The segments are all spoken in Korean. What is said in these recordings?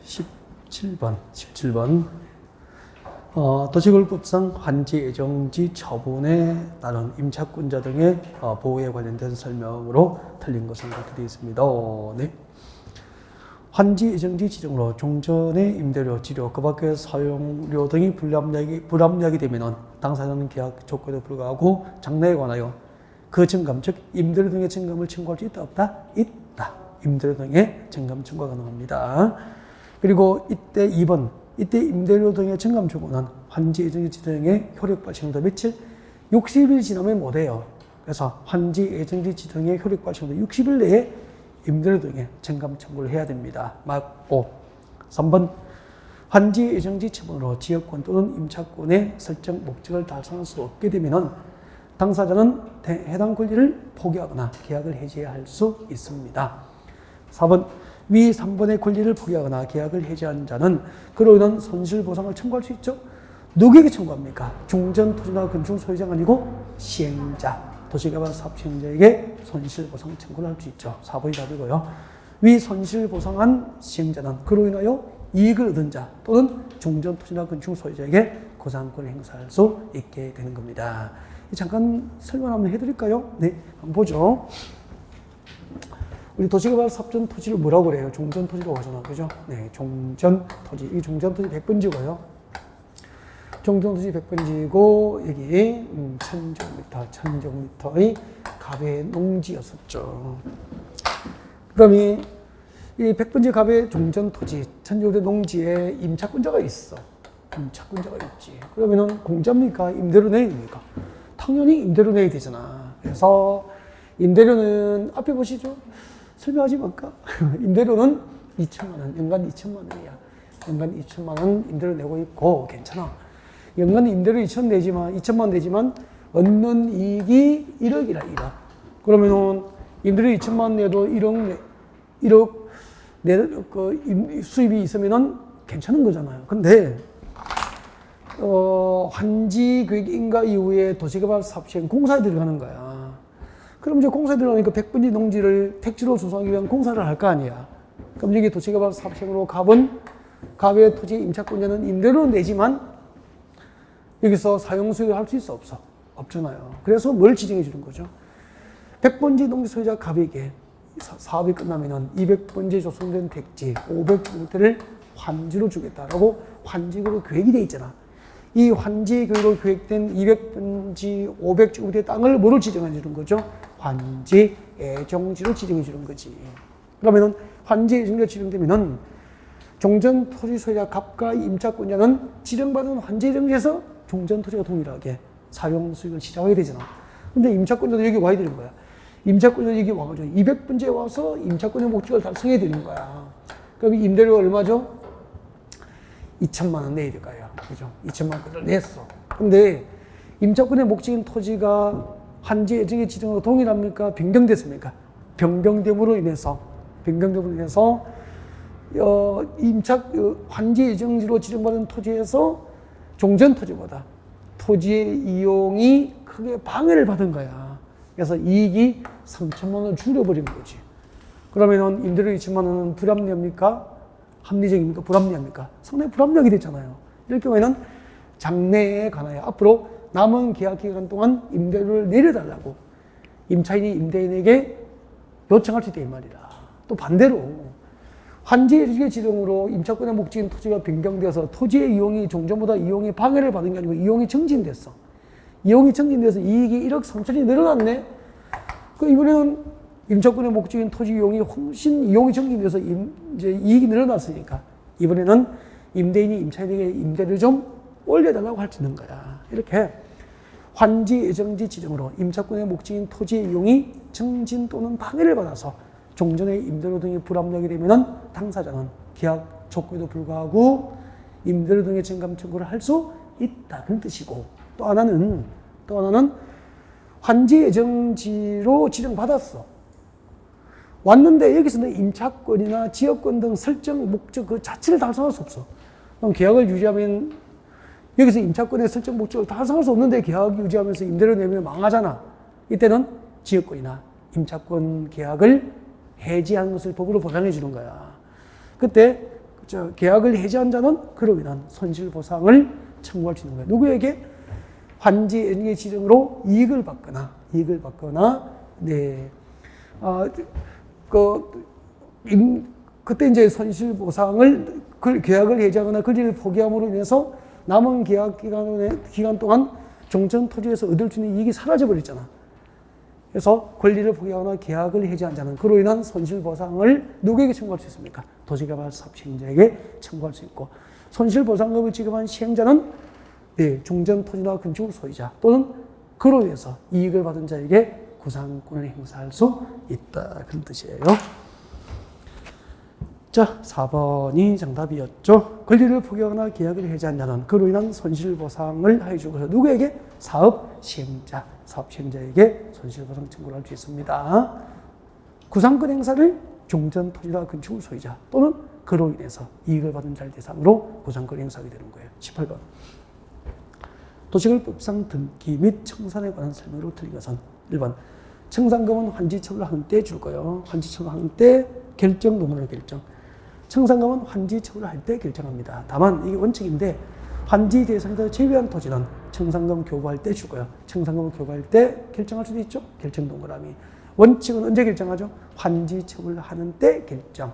17번. 도시개발법상 환지 예정지 처분에 따른 임차권자 등의 보호에 관련된 설명으로 틀린 것은 이렇게 되어 있습니다. 네. 환지 예정지 지정으로 종전의 임대료, 지료, 그 밖의 사용료 등이 불합리하게 되면 당사자는 계약 조건에도 불구하고 장래에 관하여 그 증감, 즉 임대료 등의 증감을 청구할 수 있다 없다? 있다. 임대료 등의 증감 청구가 가능합니다. 그리고 이때 2번, 이때 임대료 등의 증감 청구는 환지 예정지 지정의 효력 발생부터 며칠? 60일 지나면 못해요. 그래서 환지 예정지 지정의 효력 발생부터 60일 내에 임대료 등의 증감 청구를 해야 됩니다. 맞고 3번, 환지 예정지 처분으로 지역권 또는 임차권의 설정 목적을 달성할 수 없게 되면 당사자는 해당 권리를 포기하거나 계약을 해지할 수 있습니다. 4번, 위 3번의 권리를 포기하거나 계약을 해지한 자는 그로 인한 손실보상을 청구할 수 있죠. 누구에게 청구합니까? 중전토지나 건축 소유자가 아니고 시행자, 도시개발사업 시행자에게 손실보상 청구를 할 수 있죠. 4번이 답이고요. 위 손실보상한 시행자는 그로 인하여 이익을 얻은 자 또는 중전토지나 건축 소유자에게 구상권을 행사할 수 있게 되는 겁니다. 잠깐 설명 한번 해드릴까요? 네, 한번 보죠. 우리 도시개발사업전 토지를 뭐라고 그래요? 종전토지라고 하잖아. 그죠? 네, 종전토지. 이 종전토지 100번지고요. 종전토지 100번지고, 여기, 1000제곱미터의 갑의 농지였었죠. 그럼 이 100번지 갑의 종전토지, 1000제곱미터 농지에 임차권자가 있어. 임차권자가 있지. 그러면은 공짜입니까? 임대료 내입니까? 당연히 임대료 내야 되잖아. 그래서 임대료는 앞에 보시죠. 설명하지 말까? 임대료는 2천만 원, 연간 2천만 원이야. 연간 2천만 원 임대료 내고 있고 괜찮아. 연간 임대료 2천만 원 내지만 얻는 이익이 1억이라 1억. 그러면은 임대료 2천만 원 내도 1억 수입이 있으면은 괜찮은 거잖아요. 근데 환지 계획 인가 이후에 도시개발 사업 시행 공사에 들어가는 거야. 그럼 이제 공사에 들어가니까 100번지 농지를 택지로 조성하기 위한 공사를 할 거 아니야. 그럼 여기 도시개발 사업 시행으로 갑의 토지 임차권자는 임대료 내지만 여기서 사용 수익을 할 수 있어 없어? 없잖아요. 그래서 뭘 지정해 주는 거죠? 100번지 농지 소유자 갑에게 사업이 끝나면은 200번지 조성된 택지 500제곱미터를 환지로 주겠다라고 환지로 계획이 돼 있잖아. 이 환지 계획으로 계획된 200번지 500제곱미터의 땅을 뭐로 지정해 주는 거죠? 환지 예정지로 지정해 주는 거지. 그러면은 환지 예정지가 지정되면은 종전 토지 소유자 갑과 임차권자는 지정받은 환지 예정지에서 종전 토지와 동일하게 사용 수익을 시작하게 되잖아. 근데 임차권자도 여기 와야 되는 거야. 임차권자도 여기 와가지고 200번지에 와서 임차권의 목적을 달성해야 되는 거야. 그럼 임대료가 얼마죠? 2천만 원 내야 될 거예요. 그죠? 2천만 원을 냈어. 근데 임차권의 목적인 토지가 환지 예정의 지정하고 동일합니까? 변경됐습니까? 변경됨으로 인해서 환지 예정지로 지정받은 토지에서 종전 토지보다 토지의 이용이 크게 방해를 받은 거야. 그래서 이익이 3천만 원을 줄여버린 거지. 그러면은 임대료 2천만 원은 불합리합니까? 합리적입니까? 불합리합니까? 상당히 불합리하게 됐잖아요. 이럴 경우에는 장래에 관하여 앞으로 남은 계약 기간 동안 임대료를 내려달라고 임차인이 임대인에게 요청할 수 있다 이 말이라. 또 반대로 환지 예정지 지정으로 임차권의 목적인 토지가 변경되어서 토지의 이용이 종전보다 이용이 방해를 받은 게 아니고 이용이 증진됐어. 이용이 증진돼서 이익이 1억 3천이 늘어났네. 그 이번에는 임차권의 목적인 토지 이용이 훨씬 이용이 증진돼서 이제 이익이 늘어났으니까 이번에는 임대인이 임차인에게 임대를 좀 올려달라고 할 수 있는 거야. 이렇게 환지 예정지 지정으로 임차권의 목적인 토지의 이용이 증진 또는 방해를 받아서 종전의 임대료 등이 불합리하게 되면은 당사자는 계약 조건에도 불구하고 임대료 등의 증감 청구를 할 수 있다. 그런 뜻이고 또 하나는 환지 예정지로 지정받았어. 왔는데 여기서는 임차권이나 지역권 등 설정 목적 그 자체를 달성할 수 없어. 그럼 계약을 유지하면 여기서 임차권의 설정 목적을 달성할 수 없는데 계약 유지하면서 임대료 내면 망하잖아. 이때는 지역권이나 임차권 계약을 해지하는 것을 법으로 보장해 주는 거야. 그때 계약을 해지한 자는 그로 인한 손실보상을 청구할 수 있는 거예요. 누구에게? 환지 애정의 지정으로 이익을 받거나, 네, 그때 이제 손실보상을 계약을 해지하거나 권리를 포기함으로 인해서 남은 계약 기간 동안 종전 토지에서 얻을 수 있는 이익이 사라져 버렸잖아. 그래서 권리를 포기하거나 계약을 해지한 자는 그로 인한 손실보상을 누구에게 청구할 수 있습니까? 도시개발사업 시행자에게 청구할 수 있고, 손실보상금을 지급한 시행자는 네, 종전 토지나 건축 소유자 또는 그로 인해서 이익을 받은 자에게 구상권을 행사할 수 있다. 그런 뜻이에요. 자, 4번이 정답이었죠. 권리를 포기하거나 계약을 해지한 자는 그로 인한 손실보상을 해주고 누구에게? 사업 시행자에게 손실보상 청구를 할 수 있습니다. 구상권 행사를 종전 토지나 건축 소유자 또는 그로 인해서 이익을 받은 자를 대상으로 구상권 행사하게 되는 거예요. 18번. 도시개발법상 등기 및 청산에 관한 설명으로 틀린 것은 1번. 청산금은 환지처분을 하는 때 줄 거예요. 환지처분을 하는 때 결정, 노무라 결정. 청산금은 환지처분을 할 때 결정합니다. 다만 이게 원칙인데 환지 대상에서 제외한 토지는 청산금 교부할 때 주고요. 청산금을 교부할 때 결정할 수도 있죠. 결정 동그라미. 원칙은 언제 결정하죠? 환지 처분을 하는 때 결정.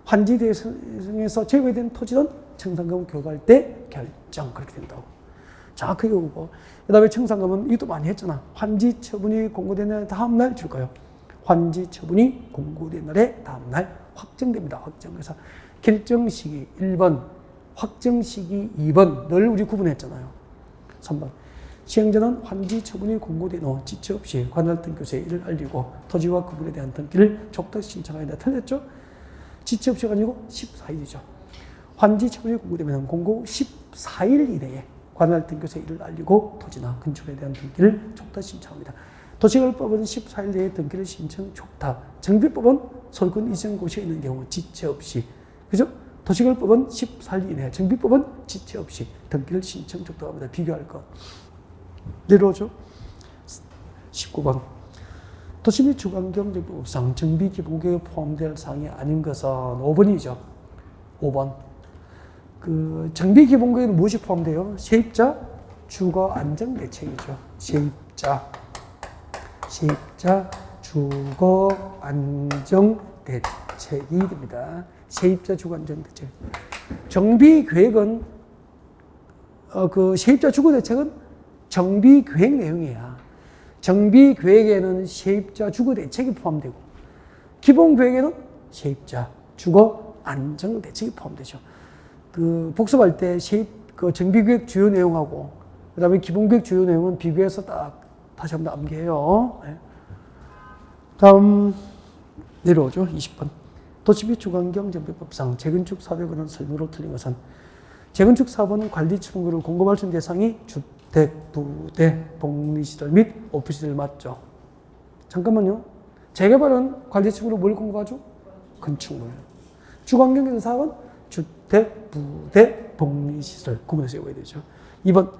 환지 대상에서 제외된 토지는 청산금 교부할 때 결정. 그렇게 된다고. 정확하게 오고. 그 다음에 청산금은 이것도 많이 했잖아. 환지 처분이 공고된 날 다음 날 줄 거예요. 환지 처분이 공고된 날에 다음 날 확정됩니다. 확정. 그래서 결정 시기 1번, 확정 시기 2번 늘 우리 구분했잖아요. 3번. 시행자는 환지 처분이 공고된 후 지체 없이 관할 등기소에 이를 알리고 토지와 구분에 대한 등기를 족탁 신청하여야 틀렸죠? 지체 없이가 아니고 14일이죠. 환지 처분이 공고되면 공고 14일 이내에 관할 등기소에 이를 알리고 토지나 건축에 대한 등기를 족탁 신청합니다. 도시개발법은 14일 내에 등기를 신청 족탁, 정비법은 소유권 이전 고시에 있는 경우 지체 없이, 그죠? 도시개발법은 14일 이내, 정비법은 지체 없이 등기를 신청 족탁합니다. 비교할 것. 내려오죠. 19번. 도시 및 주거환경정비법상 정비기본계획에 포함될 사항이 아닌 것은 5번이죠. 5번. 그 정비기본계획에는 무엇이 포함돼요? 세입자 주거안정대책이죠. 세입자 주거안정대책이 됩니다. 세입자 주거안정대책. 정비계획은 그 세입자 주거대책은 정비계획 내용이야. 정비계획에는 세입자 주거대책이 포함되고 기본계획에는 세입자 주거안정대책이 포함되죠. 그 복습할 때 그 정비계획 주요 내용하고 그 다음에 기본계획 주요 내용은 비교해서 딱 다시 한번 암기해요. 네. 다음 내려오죠. 20번. 도시 및 주거환경정비법상 재건축 사업에 관한 설명으로 틀린 것은 재건축 사업은 관리처분권을 공급할 수 있는 대상이 주택, 부대, 복리시설 및 오피스들 맞죠? 잠깐만요. 재개발은 관리처분으로 뭘 공급하죠? 건축물. 주거환경정비 사업은 주택, 부대, 복리시설 구분해서 외워야 되죠. 2번.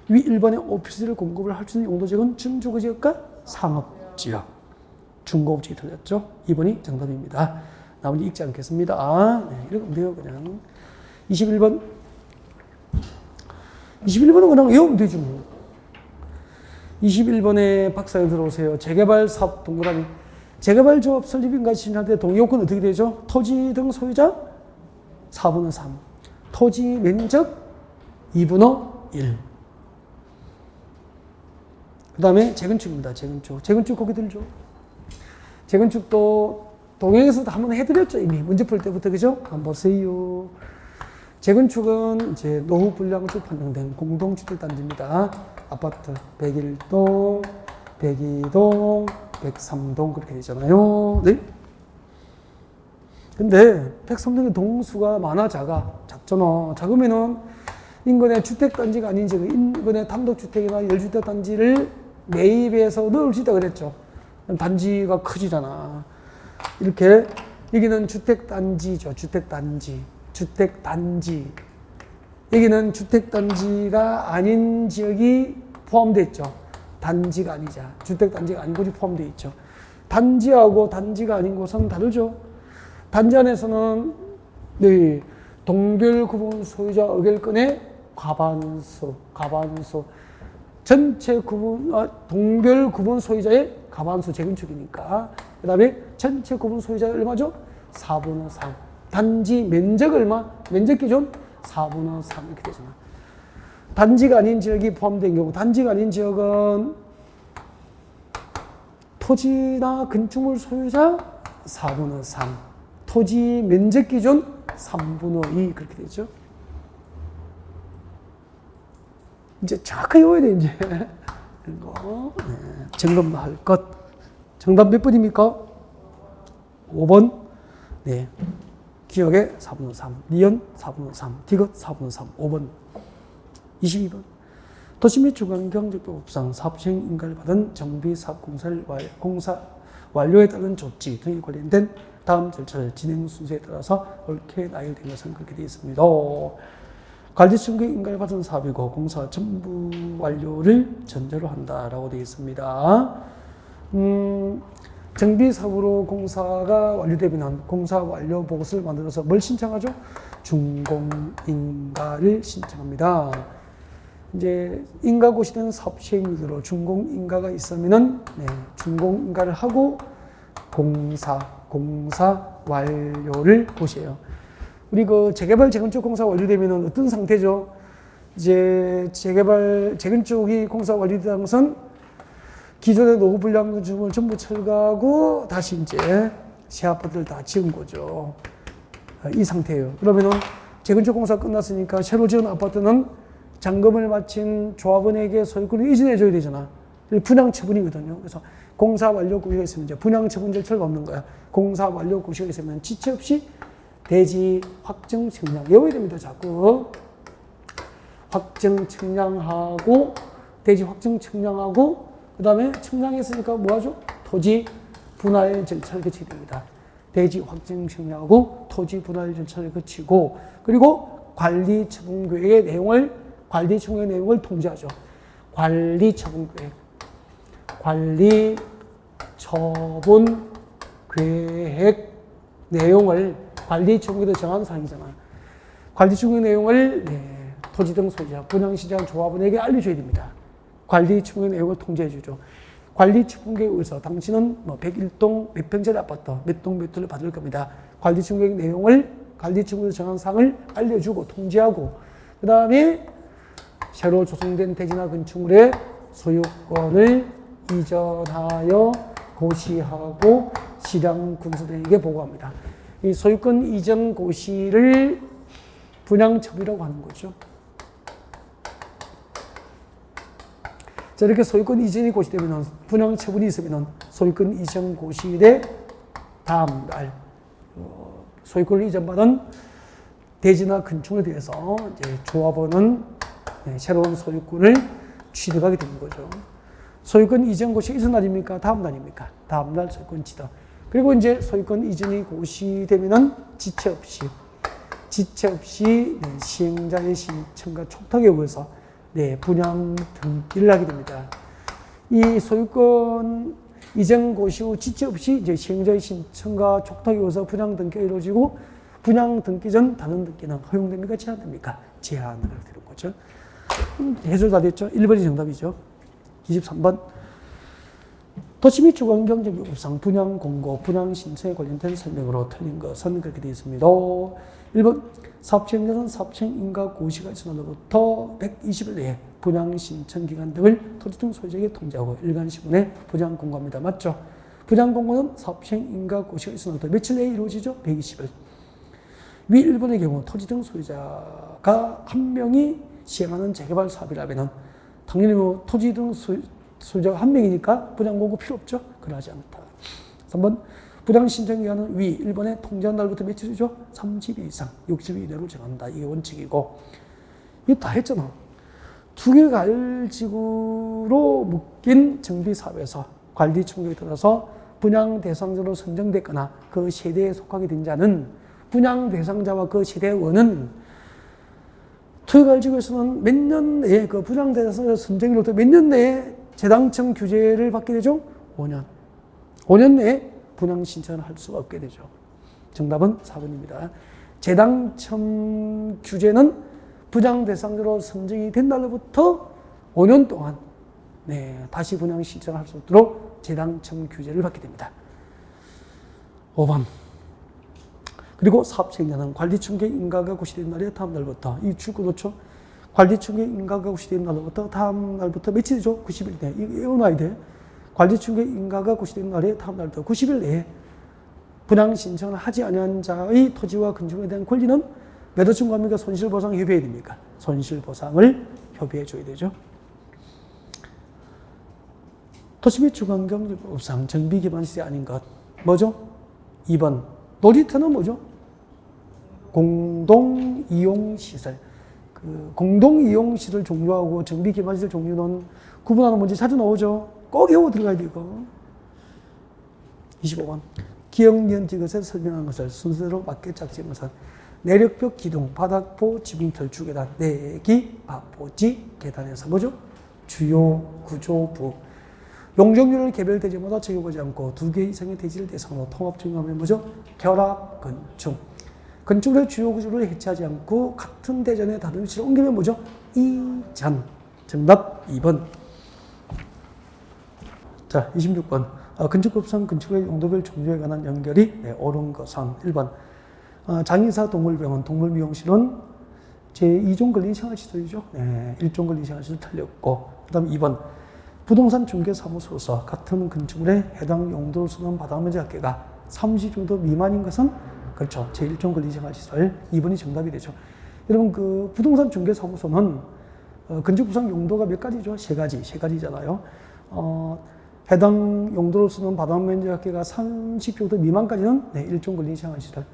위 1번의 오피스를 공급을 할 수 있는 용도지역은 준주거지역과 상업지역. 중고업지역이 틀렸죠. 2번이 정답입니다. 나머지 읽지 않겠습니다. 네, 이렇게 돼요, 그냥. 21번. 21번은 그냥 외우면 되죠. 21번에 박사님 들어오세요. 재개발 사업 동그라미. 재개발 조합 설립인가 신청할 때 동의요건 어떻게 되죠? 토지 등 소유자 4분의 3. 토지 면적 2분의 1. 그 다음에 재건축입니다. 재건축 거기 들죠. 재건축도 동영에서도 한번 해드렸죠. 이미 문제 풀 때부터. 그죠? 한번 보세요. 재건축은 이제 노후 불량수 판정된 공동주택단지입니다. 아파트 101동, 102동, 103동 그렇게 되잖아요. 네? 근데 103동의 동수가 많아 작잖아. 작으면은 인근의 주택단지가 아닌 지금 인근의 단독주택이나 열주택단지를 매입해서 넣을 수 있다 그랬죠. 단지가 커지잖아. 이렇게 여기는 주택단지죠. 주택단지. 여기는 주택단지가 아닌 지역이 포함되어 있죠. 단지가 아니자. 주택단지가 아닌 곳이 포함되어 있죠. 단지하고 단지가 아닌 곳은 다르죠. 단지 안에서는 네, 동별 구분 소유자 의결권의 과반수. 전체 구분, 동별 구분 소유자의 과반수 재건축이니까. 그 다음에 전체 구분 소유자 얼마죠? 4분의 3. 단지 면적 얼마? 면적 기준 4분의 3 이렇게 되잖아. 단지가 아닌 지역이 포함된 경우, 단지가 아닌 지역은 토지나 건축물 소유자 4분의 3. 토지 면적 기준 3분의 2 그렇게 되죠. 이제 정확하게 외워야 돼, 이제. 이거. 네. 점검도 할 것. 정답 몇 번입니까? 5번. 네. 기억에 4분의 3. 니은 4분의 3. 디귿 4분의 3. 5번. 22번. 도시 및 주관 경제법상 사업시행 인가를 받은 정비 사업 공사 완료에 따른 조치 등에 관련된 다음 절차를 진행 순서에 따라서 옳게 나열된 것은 그렇게 되어 있습니다. 관리청구 인가를 받은 사업이고 공사 전부 완료를 전제로 한다라고 되어 있습니다. 정비 사업으로 공사가 완료되면 공사 완료 보고서를 만들어서 뭘 신청하죠? 준공인가를 신청합니다. 이제 인가 고시된 사업 시행률로 준공인가가 있으면은 준공인가를 하고 공사 완료를 고시해요. 우리 그 재개발 재건축 공사 완료되면은 어떤 상태죠? 이제 재건축이 공사 완료된 것은 기존의 노후 불량 건축물 전부 철거하고 다시 이제 새 아파트를 다 지은 거죠. 이 상태예요. 그러면은 재건축 공사 끝났으니까 새로 지은 아파트는 잔금을 마친 조합원에게 소유권을 이전해 줘야 되잖아. 분양 처분이거든요. 그래서 공사 완료 고시가 있으면 이제 분양 처분 절차가 없는 거야. 공사 완료 고시가 있으면 지체 없이 대지 확정 측량 외워야 됩니다. 자꾸 확정 측량하고 대지 확정 측량하고 그 다음에 측량했으니까 뭐 하죠? 토지 분할 절차를 거쳐야 됩니다. 대지 확정 측량하고 토지 분할 절차를 거치고 그리고 관리 처분 계획의 내용을 통제하죠. 관리 처분 계획. 관리 처분 계획 내용을 관리 처분에도 정한 사항이잖아. 관리 처분 내용을 토지 등 소유자, 분양시장 조합원에게 알려줘야 됩니다. 관리 처분 내용을 통제해주죠. 관리 처분 계획에서 당신은 101동 몇 평짜리 아파트, 몇 동 몇 호를 받을 겁니다. 관리 처분 계획 내용을 관리 처분에서 정한 사항을 알려주고 통제하고 그 다음에 새로 조성된 대지나 건축물의 소유권을 이전하여 고시하고 시장 군수들에게 보고합니다. 이 소유권 이전 고시를 분양처분이라고 하는 거죠. 자, 이렇게 소유권 이전이 고시되면 분양처분이 있으면 소유권 이전 고시일의 다음 날 소유권을 이전받은 대지나 건축물에 대해서 이제 조합원은 새로운 소유권을 취득하게 되는 거죠. 소유권 이전 고시 이전 날입니까? 다음 날입니까? 다음 날 소유권 취득. 그리고 이제 소유권 이전이 고시되면은 지체 없이 시행자의 신청과 촉탁에 의해서 분양 등기를 하게 됩니다. 이 소유권 이전 고시 후 지체 없이 이제 시행자의 신청과 촉탁에 의해서 분양 등기가 이루어지고 분양 등기 전 다른 등기는 허용됩니까? 제한됩니까? 제한을 하게 되는 거죠. 해설 다 됐죠? 1번이 정답이죠. 23번. 도시 및 주거환경정비법상 분양 공고, 분양 신청에 관련된 설명으로 틀린 것은 그렇게 되어 있습니다. 1번. 사업시행자는 사업시행 인가 고시가 있은 날로부터 120일 내에 분양 신청 기간 등을 토지 등 소유자에게 통지하고 일간시군에 분양 공고합니다. 맞죠? 분양 공고는 사업시행 인가 고시가 있은 날부터 며칠 내에 이루어지죠? 120일. 위 1번의 경우 토지 등 소유자가 한 명이 시행하는 재개발 사업이라면 당연히 토지 등 소유자가 한 명이니까 분양 공고 필요 없죠? 그러지 않다. 3번. 분양 신청 기간은 위 1번에 통지한 날부터 며칠이죠? 30일 이상, 60일 이내로 정한다. 이게 원칙이고. 이거 다 했잖아. 두 개 가을지구로 묶인 정비사업에서 관리 총격에 따라서 분양 대상자로 선정됐거나 그 세대에 속하게 된 자는 분양 대상자와 그 세대원은 투기가을지구에서는 몇 년 내에 그 분양 대상자 선정일로부터 몇 년 내에 재당청 규제를 받게 되죠? 5년. 5년 내에 분양 신청을 할 수가 없게 되죠. 정답은 4번입니다. 재당첨 규제는 분양 대상자로 선정이 된 날로부터 5년 동안 다시 분양 신청할 수 있도록 재당첨 규제를 받게 됩니다. 5번. 그리고 사업시행자는 관리충계 인가가 고시된 날의 다음 날부터, 이 출구 놓죠? 관리충계 인가가 고시된 날로부터 다음 날부터 며칠이죠? 90일 내에. 이거 외워놔야 돼. 관리충계 인가가 고시된 날의 다음 날부터 90일 내에 분양 신청을 하지 아니한 자의 토지와 건축물에 대한 권리는 매도청구합니까? 손실보상 협의해야 됩니까? 손실보상을 협의해줘야 되죠. 도시 및 주거환경법상 정비기반시설이 아닌 것. 뭐죠? 2번. 놀이터는 뭐죠? 공동이용시설. 그 공동이용시설 종류하고 정비기반시설 종류는 구분하는 문제 자주 나오죠? 꼭 외워 들어가야 되고. 25번. 기억니은 디귿에 설명한 것을 순서대로 맞게 짝지은 것은 내력벽 기둥, 바닥포, 지붕틀, 주계단, 내기, 바포지, 계단에서 뭐죠? 주요 구조부. 용적률을 개별 대지마다 적용하지 않고 2개 이상의 대지를 대상으로 통합 적용하면 뭐죠? 결합 건축. 건축의 주요 구조를 해체하지 않고 같은 대전에 다른 위치를 옮기면 뭐죠? 이전. 정답 2번. 자, 26번. 건축법상 건축의 용도별 종류에 관한 연결이 옳은 것은 1번. 장의사 동물병원, 동물미용실은 제2종 근린생활시설이죠. 1종 근린생활시설 틀렸고. 그 다음 2번. 부동산 중개사무소로서 같은 건축물에 해당 용도를 쓰는 바닥면적 합계가 30 정도 미만인 것은 그렇죠. 제1종 근린생활시설 2번이 정답이 되죠. 여러분 그 부동산 중개사무소는 건축법상 용도가 몇 가지죠? 세 가지잖아요. 해당 용도를 쓰는 바닥면적 합계가 30 정도 미만까지는 1종 근린생활시설,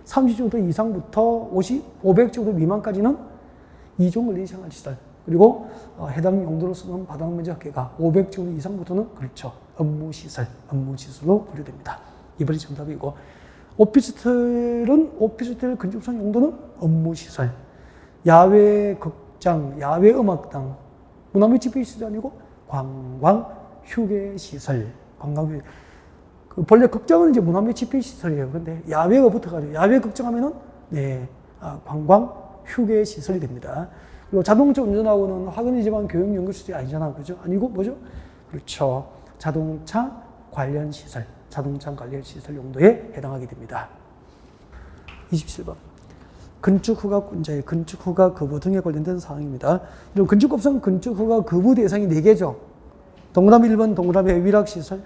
30 정도 이상부터 500 정도 미만까지는 2종 근린생활시설, 그리고 해당 용도로 쓰는 바닥면적 합계가 500 정도 이상부터는 그렇죠. 업무시설로 분류됩니다. 이번이 정답이고, 오피스텔 건축상 용도는 업무시설, 야외 극장, 야외 음악당, 문화묘 집회시설이 아니고 관광 휴게시설, 본래 극장은 이제 문화묘 집회시설이에요. 근데 야외가 붙어가지고 야외 극장하면은 관광 휴게시설이 됩니다. 그리고 자동차 운전하고는 학원이지만 교육연구시설이 아니잖아, 그죠? 아니고 뭐죠? 그렇죠. 자동차 관련 시설, 자동차 관련 시설 용도에 해당하게 됩니다. 27번. 건축허가권자의 건축허가 거부 등에 관련된 사항입니다. 이런 건축법상 건축허가 거부 대상이 4개죠. 동그라미 1번 동그라미 위락시설,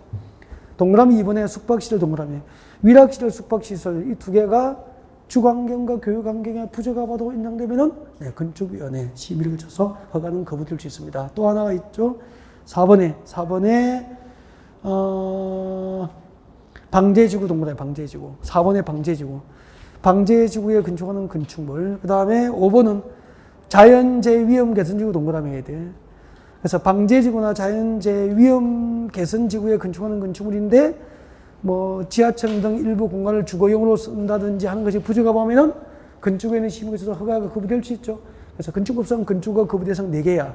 동그라미 2번에 숙박시설, 동그라미 위락시설, 숙박시설 이 2개가 주거환경과 교육환경에 부족하 봐도 인정되면은 건축위원회 심의를 거쳐서 허가는 거부될 수 있습니다. 또 하나가 있죠. 4번에 방제지구, 동그라미 방제지구, 4번에 방제지구에 건축하는 건축물, 그 다음에 5번은 자연재해 위험 개선지구, 동그라미 해야 돼. 그래서 방제지구나 자연재해 위험 개선지구에 건축하는 건축물인데 뭐 지하철 등 일부 공간을 주거용으로 쓴다든지 하는 것이 부족하 보면은 건축위원회 심의에서 허가가 거부될 수 있죠. 그래서 건축법상 건축허가 거부 대상 4개야.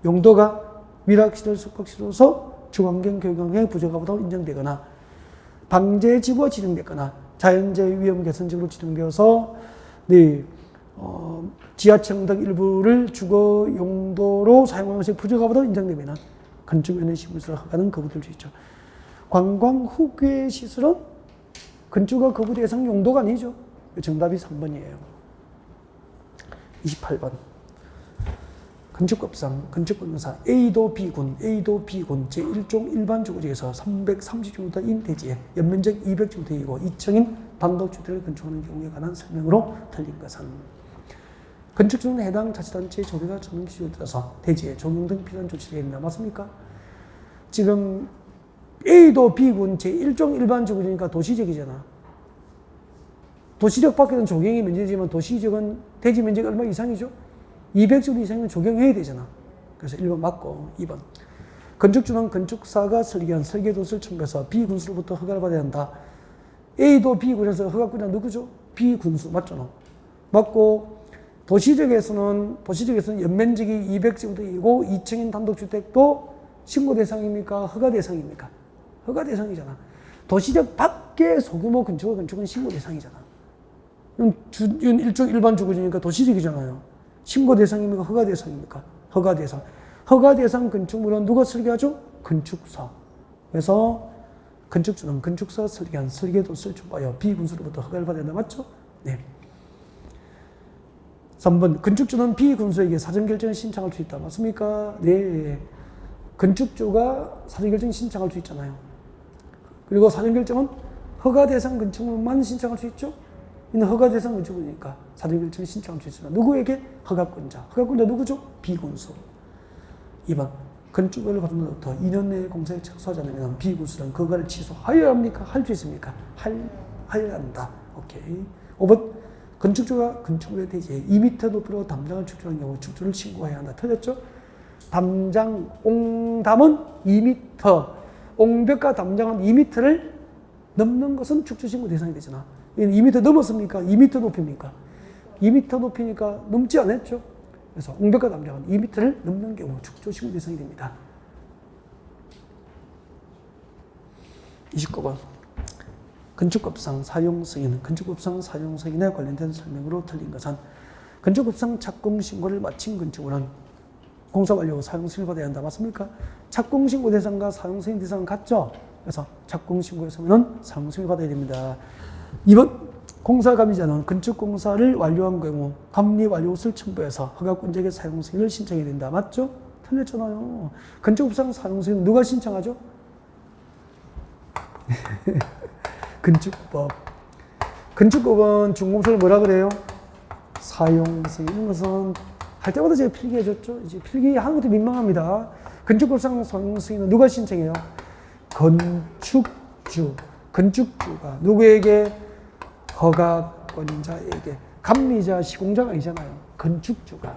용도가 위락시설, 숙박시설로서 주거환경 교육환경에 부족하 보다 인정되거나 방제지구가 지정됐거나 자연재해 위험 개선지구로 지정되어서 지하철 등 일부를 주거 용도로 사용하는 것이 부족하보다 인정되면 건축위원회 심의에서 허가는 거부될 수 있죠. 관광 후계 시설은 건축허가 거부 대상 용도가 아니죠. 정답이 3번이에요. 28번. 건축법상 건축법상 A도 B군 제1종 일반 주거지에서 330 정도인 대지에 연면적 200 정도이고 2층인 단독주택을 건축하는 경우에 관한 설명으로 틀린 것은 건축 중 해당 자치단체의 조례가 적용 기준에 따라서 대지에 종용 등 필요한 조치를 했나 맞습니까? 지금 A도 B군 제1종 일반 주거지니까 도시적이잖아. 도시적 밖에는 조경이 면제지만 도시적은 대지 면적이 얼마 이상이죠? 200주 이상이면 조경해야 되잖아. 그래서 1번 맞고 2번. 건축주는 건축사가 설계한 설계도서를 첨부해서 B군수로부터 허가를 받아야 한다. A도 B군에서 허가권자 누구죠? B군수 맞죠? 맞고 도시적에서는 연면적이 200제곱미터이고 2층인 단독주택도 신고 대상입니까? 허가 대상입니까? 허가 대상이잖아. 도시적 밖의 소규모 건축은 신고 대상이잖아. 이건 일반 주거지니까 도시지역이잖아요. 신고 대상입니까? 허가 대상입니까? 허가 대상. 허가 대상 건축물은 누가 설계하죠? 건축사. 그래서 건축주는 건축사가 설계한 설계도 설치하여 비군수로부터 허가를 받아야 된다. 맞죠? 네. 3번. 건축주는 비군수에게 사전결정을 신청할 수 있다. 맞습니까? 네. 건축주가 사전결정 신청할 수 있잖아요. 그리고 사전결정은 허가 대상 건축물만 신청할 수 있죠? 이는 허가 대상 건축물이니까 사전결정 신청할 수 있습니다. 누구에게? 허가권자. 허가권자 누구죠? 비군수. 2번. 건축을 받은 것부터 2년 내에 공사에 착수하지 않으면 비군수는 그 허가를 취소하여야 합니까? 할 수 있습니까? 하여야 한다. 오케이. 5번. 건축주가 건축물의 대지에 2m 높이로 담장을 축조하는 경우 축조를 신고해야 한다. 틀렸죠? 담장, 옹담은 2m, 옹벽과 담장은 2m를 넘는 것은 축조 신고 대상이 되잖아. 2m 넘었습니까? 2m 높입니까? 2m 높이니까 넘지 않았죠? 그래서 옹벽과 담장은 2m를 넘는 경우 축조 신고 대상이 됩니다. 29번. 건축법상 사용 승인, 건축법상 사용 승인에 관련된 설명으로 틀린 것은 건축법상 착공 신고를 마친 건축물은 공사 완료 후 사용 승인을 받아야 한다. 맞습니까? 착공 신고 대상과 사용 승인 대상은 같죠? 그래서 착공 신고에서는 사용 승인을 받아야 됩니다. 2번. 공사 감리자는 건축 공사를 완료한 경우 감리 완료를 첨부해서 허가권자에게 사용 승인을 신청해야 된다. 맞죠? 틀렸잖아요. 건축법상 사용 승인 누가 신청하죠? 건축법. 건축법은 준공사를 뭐라 그래요? 사용 승인. 이런 것은 할 때마다 제가 필기해줬죠. 이제 필기하는 것도 민망합니다. 건축법상 사용 승인은 누가 신청해요? 건축주. 건축주가 누구에게? 허가권자에게. 감리자, 시공자가 아니잖아요. 건축주가.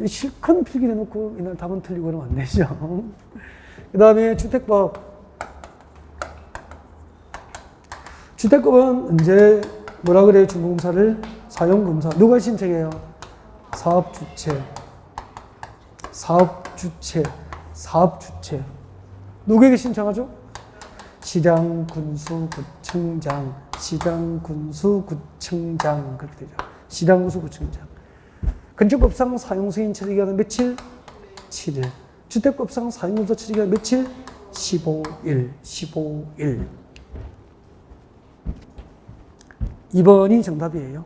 실컷 필기를 해놓고 이날 답은 틀리고 그러면 안 되죠. 그 다음에 주택법. 주택법은 이제 뭐라 그래요? 준공사를 사용검사. 누가 신청해요? 사업주체. 사업주체. 사업주체. 누구에게 신청하죠? 시장군수구청장. 시장군수구청장. 그렇게 되죠. 시장군수구청장. 건축법상 사용승인 처리기간은 며칠? 7일. 주택법상 사용검사 처리기간 며칠? 15일. 15일. 2번이 정답이에요.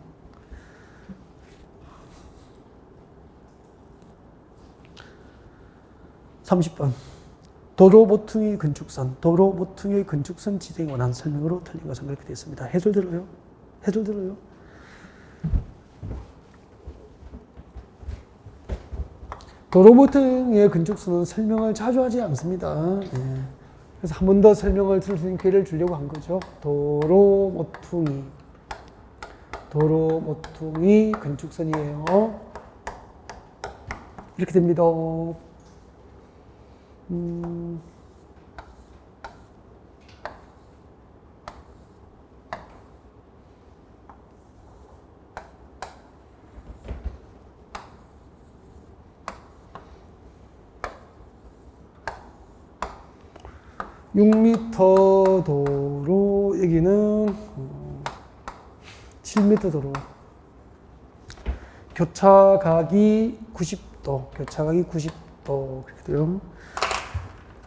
30번. 도로 모퉁이 건축선, 도로 모퉁이 건축선 지정에 관한 설명으로 틀린 것은 그렇게 되어 있습니다. 해설 들어요? 해설 들어요? 도로 모퉁이의 건축선은 설명을 자주 하지 않습니다. 네. 그래서 한 번 더 설명을 들을 수 있는 기회를 주려고 한 거죠. 도로 모퉁이. 도로 모퉁이 건축선이에요. 이렇게 됩니다. 6m 도로, 여기는 7m 도로. 교차각이 90도, 교차각이 90도. 그렇게 돼요.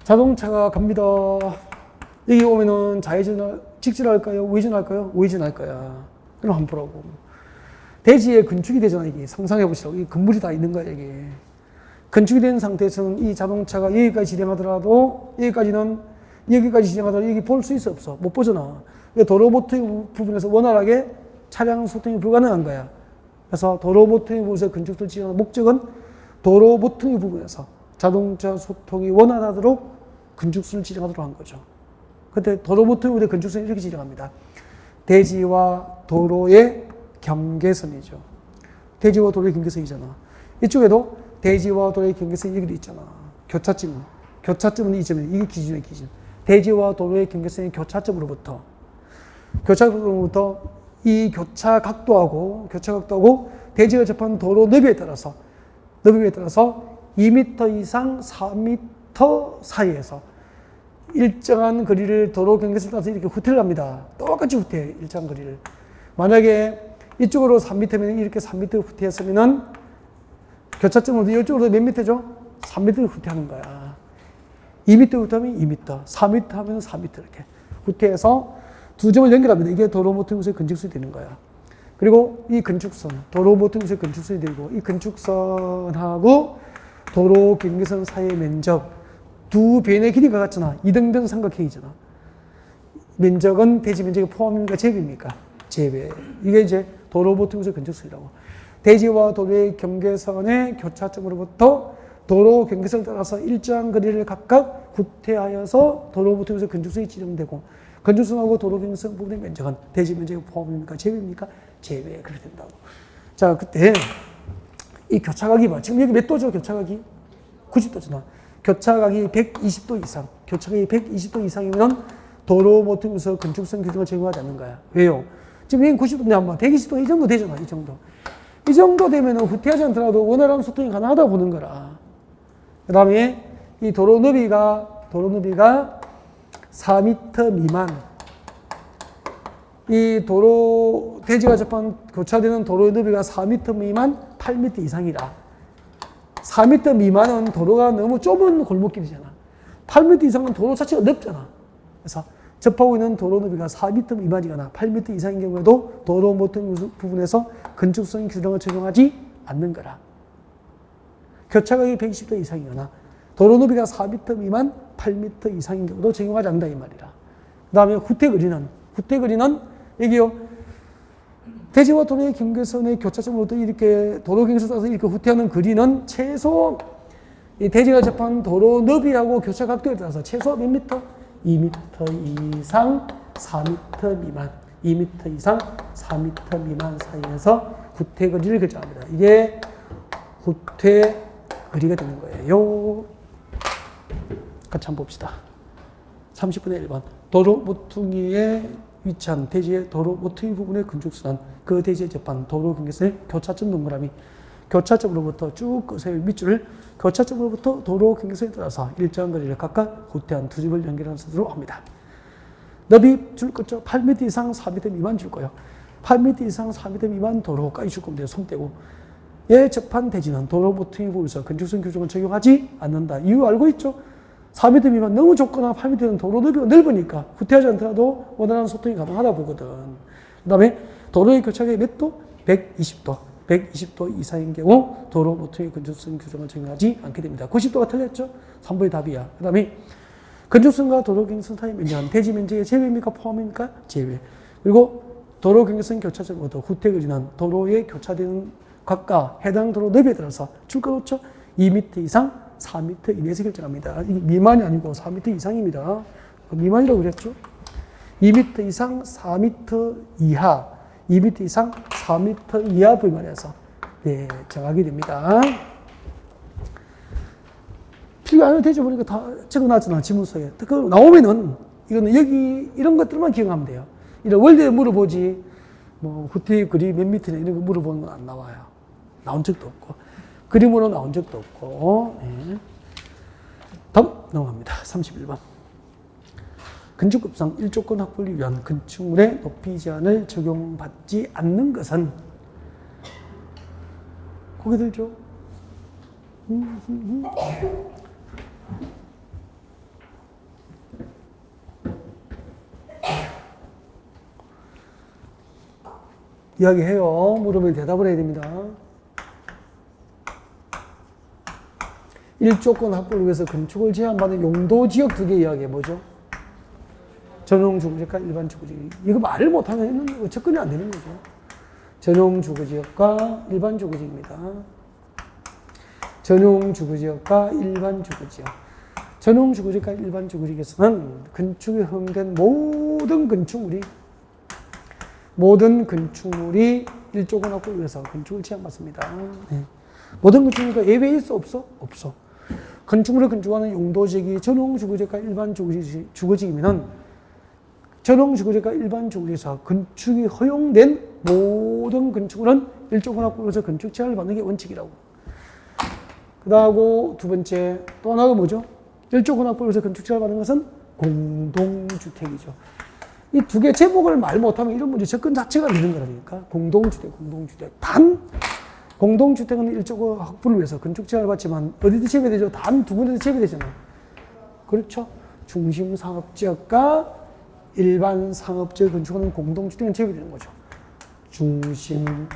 자동차가 갑니다. 여기 오면은 직진할까요? 우회전할까요? 우회전할 그럼 한번 보라고. 대지에 건축이 되잖아, 이게. 상상해 보시라고. 이 건물이 다 있는 거야, 이게. 건축이 된 상태에서는 이 자동차가 여기까지 진행하더라도, 여기까지 진행하더라도 여기 볼 수 있어, 없어? 못 보잖아. 도로 모퉁이 부분에서 원활하게 차량 소통이 불가능한 거야. 그래서 도로 모퉁이 부분에서 건축을 지정하는 목적은 도로 모퉁이 부분에서 자동차 소통이 원활하도록 건축선을 지정하도록 한 거죠. 그때 도로 모퉁이 부분의 건축선을 이렇게 지정합니다. 대지와 도로의 경계선이죠. 대지와 도로의 경계선이잖아. 이쪽에도 대지와 도로의 경계선이 여기 있잖아. 교차점. 교차점은 이 점이에요. 이게 기준의 기준. 대지와 도로의 경계선의 교차점으로부터 이 교차 각도하고 대지가 접한 도로 너비에 따라서 2m 이상 4m 사이에서 일정한 거리를 도로 경계선에 따라서 이렇게 후퇴를 합니다. 똑같이 후퇴해, 일정한 거리를. 만약에 이쪽으로 3m면 이렇게 3m 후퇴했으면은 교차점으로 이쪽으로 몇 m죠? 3m를 후퇴하는 거야. 2m 후퇴하면 2m, 4m 하면 4m 이렇게 후퇴해서 두 점을 연결합니다. 이게 도로 모퉁이구조의 건축선이 되는 거야. 그리고 이 건축선, 도로 모퉁이구조의 건축선이 되고 이 건축선하고 도로 경계선 사이의 면적 두 변의 길이가 같잖아. 이등변 삼각형이잖아. 면적은 대지 면적이 포함입니까? 제외입니까? 제외. 이게 이제 도로 모퉁이구조의 건축선이라고. 대지와 도로의 경계선의 교차점으로부터 도로 경계선을 따라서 일정한 거리를 각각 후퇴하여서 도로 모퉁이구조의 건축선이 지정되고 건축선하고 도로 경계선 부분의 면적은 대지 면적이 포함입니까? 제외입니까? 제외. 그렇게 된다고. 자, 그때 이 교차각이 봐. 지금 여기 몇 도죠? 교차각이? 90도잖아. 교차각이 120도 이상. 교차각이 120도 이상이면 도로 모퉁이구조 건축선 규정을 적용하지 않는 거야. 왜요? 지금 여기 90도인데 한번 120도 이 정도 되잖아. 이 정도. 이 정도 되면 후퇴하지 않더라도 원활한 소통이 가능하다 보는 거라. 그 다음에 이 도로 너비가 4m 미만. 이 도로, 대지가 접한 교차되는 도로의 너비가 4m 미만 8m 이상이라. 4m 미만은 도로가 너무 좁은 골목길이잖아. 8m 이상은 도로 자체가 넓잖아. 그래서 접하고 있는 도로 너비가 4m 미만이거나 8m 이상인 경우에도 도로 모퉁이 부분에서 건축선 규정을 적용하지 않는 거라. 교차각이 120도 이상이거나 도로 너비가 4m 미만 8m 이상인 경우도 적용하지 않는다 이 말이라. 그 다음에 후퇴거리는 여기요. 대지와 도로의 경계선의 교차점으로부터 이렇게 도로 경계선에 따라서 이렇게 후퇴하는 거리는 최소 이 대지가 접한 도로 너비하고 교차 각도에 따라서 최소 몇 미터? 2m 이상 4m 미만 2m 이상 4m 미만 사이에서 후퇴거리를 결정합니다. 이게 후퇴거리가 되는 거예요. 같이 한번 봅시다. 30분의 1번. 도로 모퉁이에 위치한 대지의 도로 모퉁이 부분의 건축선, 그 대지에 접한 도로 경계선의 교차점 동그라미, 교차점으로부터 쭉 끄세요. 밑줄을 교차점으로부터 도로 경계선에 따라서 일정한 거리를 각각 후퇴한 두 집을 연결하는 순서로 합니다. 너비 줄 거죠? 8m 이상 4m 미만 줄 거예요. 8m 이상 4m 미만 도로까지 줄 겁니다. 손 떼고. 얘 접한 대지는 도로 모퉁이 부분에서 건축선 규정을 적용하지 않는다. 이유 알고 있죠? 4m 미만 너무 좁거나 8m는 도로 너비가 넓으니까 후퇴하지 않더라도 원활한 소통이 가능하다 보거든. 그 다음에 도로의 교차각이 몇 도? 120도. 120도 이상인 경우 도로 모퉁이 건축선 규정을 적용하지 않게 됩니다. 90도가 틀렸죠? 3번이 답이야. 그 다음에 건축선과 도로 경계선 사이 면적은 대지 면적의 제외입니까? 포함입니까? 제외. 그리고 도로 경계선 교차점으로부터 후퇴거리는 도로에 교차되는 각각 해당 도로 너비에 따라서 줄거 놓죠? 2m 이상 4m 이내에서 결정합니다. 이게 미만이 아니고 4m 이상입니다. 미만이라고 그랬죠? 2m 이상 4m 이하, 2m 이상 4m 이하 부위만해서 네, 정하게 됩니다. 필요 안 해도 되죠. 보니까 다 적어놨잖아, 지문서에. 그 나오면은 이거는 여기 이런 것들만 기억하면 돼요. 이런 월드에 물어보지, 뭐 후퇴 거리 몇 미터냐 이런 거 물어보는 건 안 나와요. 나온 적도 없고. 그림으로 나온 적도 없고. 네. 다음 넘어갑니다. 31번. 건축법상 일조권 확보를 위한 건축물의 높이 제한을 적용받지 않는 것은 고개 들죠? 이야기해요. 물으면 대답을 해야 됩니다. 일조권 확보를 위해서 건축을 제한받는 용도 지역 두 개 이야기해. 뭐죠? 전용 주거지역과 일반 주거지역. 이거 말을 못하면 접근이 안 되는 거죠. 전용 주거지역과 일반 주거지역입니다. 전용 주거지역과 일반 주거지역. 전용 주거지역과 일반 주거지역에서는 건축에 허용된 모든 건축물이 일조권 확보를 위해서 건축을 제한받습니다. 네. 모든 건축물과 예외 있어? 없어? 없어. 건축물을 건축하는 용도지역이 전용 주거지역과 일반 주거지역이면 전용 주거지역과 일반 주거지역에서 건축이 허용된 모든 건축물은 일조권 확보에서 건축 제한을 받는 게 원칙이라고. 그 다음에 두 번째 또 하나가 뭐죠? 일조권 확보에서 건축 제한을 받는 것은 공동주택이죠. 이 두 개 제목을 말 못하면 이런 문제 접근 자체가 늦은 거라니까. 공동주택. 단, 공동주택은 일조가 확보를 위해서 건축 제한을 받지만 어디든 재배되죠? 단 두 군데도 재배되잖아. 그렇죠? 중심 상업지역과 일반 상업지역 건축하는 공동주택은 재배되는 거죠. 중심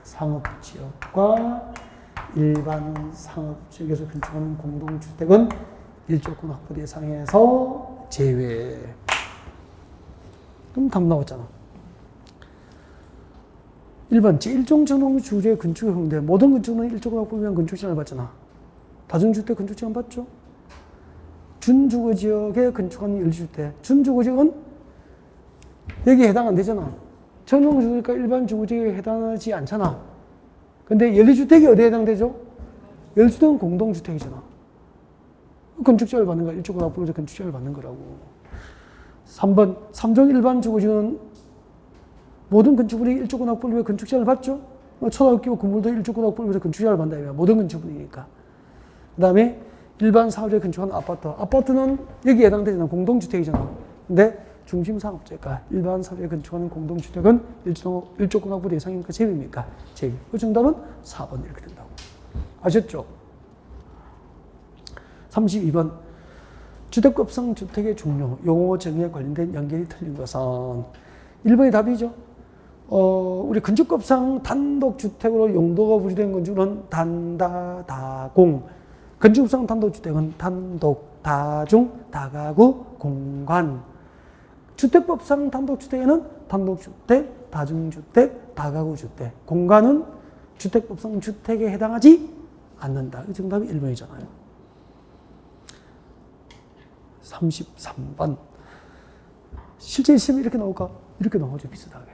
상업지역과 일반 상업지역에서 건축하는 공동주택은 일조권 확보 대상에서 제외. 그럼 답 나왔잖아. 1번 제1종 전용 주제 건축에 허용돼 모든 건축은 일조권 확보를 위한 건축 제한을 받잖아. 다중주택 건축 제한 받죠? 준주거지역에 건축하는 연립주택. 준주거지역은 여기에 해당 안 되잖아. 전용주거지역과 일반 주거지역에 해당하지 않잖아. 근데 연립주택이 어디에 해당되죠? 연립주택은 공동주택이잖아. 건축제한을 받는 거야. 일조권 확보로 건축제한을 받는 거라고. 3번 3종 일반 주거지역은 모든 건축물이 일조권 확보를 위해 건축제한을 받죠? 초등학교 건물도 일조권 확보를 위해서 건축제한을 받는다. 모든 건축물이니까. 그 다음에 일반 상업지역에 건축하는 아파트. 아파트는 여기에 해당되잖아. 공동주택이잖아. 근데 중심상업지역과 일반 상업지역에 건축하는 공동주택은 일조권 확보 대상입니까? 제외입니까? 제외. 그 정답은 4번 이렇게 된다고. 아셨죠? 32번. 주택급성 주택의 종류, 용어 정의에 관련된 연결이 틀린 것은 1번이 답이죠. 우리 건축급상 단독주택으로 용도가 부여된 건축은 단다, 다공. 건축급상 단독주택은 단독, 다중, 다가구, 공간. 주택법상 단독주택에는 단독주택, 다중주택, 다가구주택. 공간은 주택법상 주택에 해당하지 않는다. 이 정답이 1번이잖아요. 33번. 실제 시험이 이렇게 나올까? 이렇게 나오죠, 비슷하게.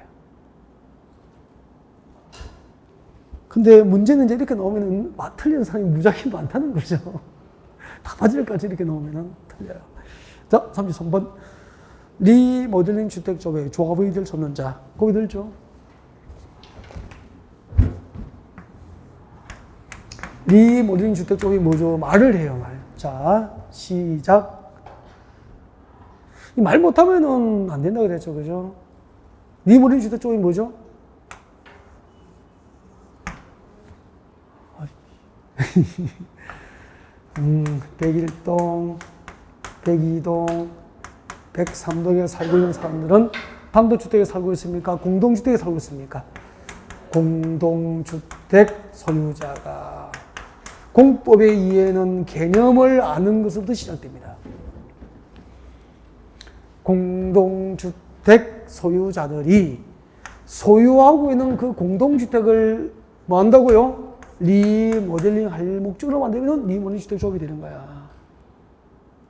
근데 문제는 이제 이렇게 나오면은 틀리는 사람이 무지하게 많다는 거죠. 다 맞을까지 이렇게 나오면은 틀려요. 자, 33번. 리모델링 주택 조합의 조합의 될 수 없는 자. 거기 들죠? 리모델링 주택 조합이 뭐죠? 말을 해요, 말. 자, 시작. 말 못하면은 안 된다 그랬죠, 그죠? 리모델링 주택 조합이 뭐죠? (101동) (102동) (103동에) 살고 있는 사람들은 단독주택에 살고 있습니까? 공동주택에 살고 있습니까? 공동주택 소유자가. 공법의 이해는 개념을 아는 것부터 시작됩니다. 공동주택 소유자들이 소유하고 있는 그 공동주택을 뭐 한다고요? 리모델링 할 목적으로 만들면 리모델링 주택 조합이 되는 거야.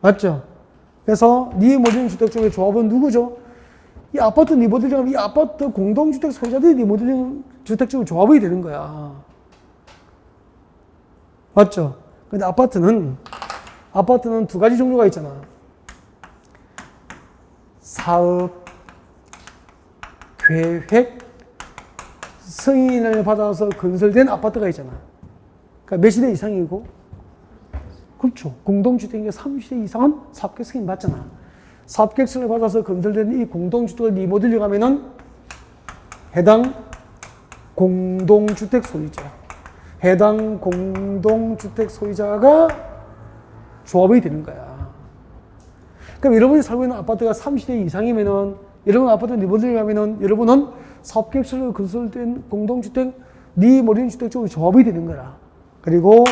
맞죠? 그래서 리모델링 주택 조합의 조합은 누구죠? 이 아파트 리모델링 하면 이 아파트 공동주택 소유자들이 리모델링 주택 조합이 되는 거야. 맞죠? 근데 아파트는 두 가지 종류가 있잖아. 사업, 계획, 승인을 받아서 건설된 아파트가 있잖아. 그러니까 몇 세대 이상이고, 그렇죠. 공동주택이 30대 이상은 사업계획 승인 받잖아. 사업계획 승인을 받아서 건설된 이 공동주택을 리모델링 하면은 해당 공동주택 소유자. 해당 공동주택 소유자가 조합이 되는 거야. 그럼 여러분이 살고 있는 아파트가 30대 이상이면은, 여러분 아파트 리모델링 하면은, 여러분은 사업계획서로 건설된 공동주택, 리모델링 주택 쪽으로 조합이 되는 거라. 그리고,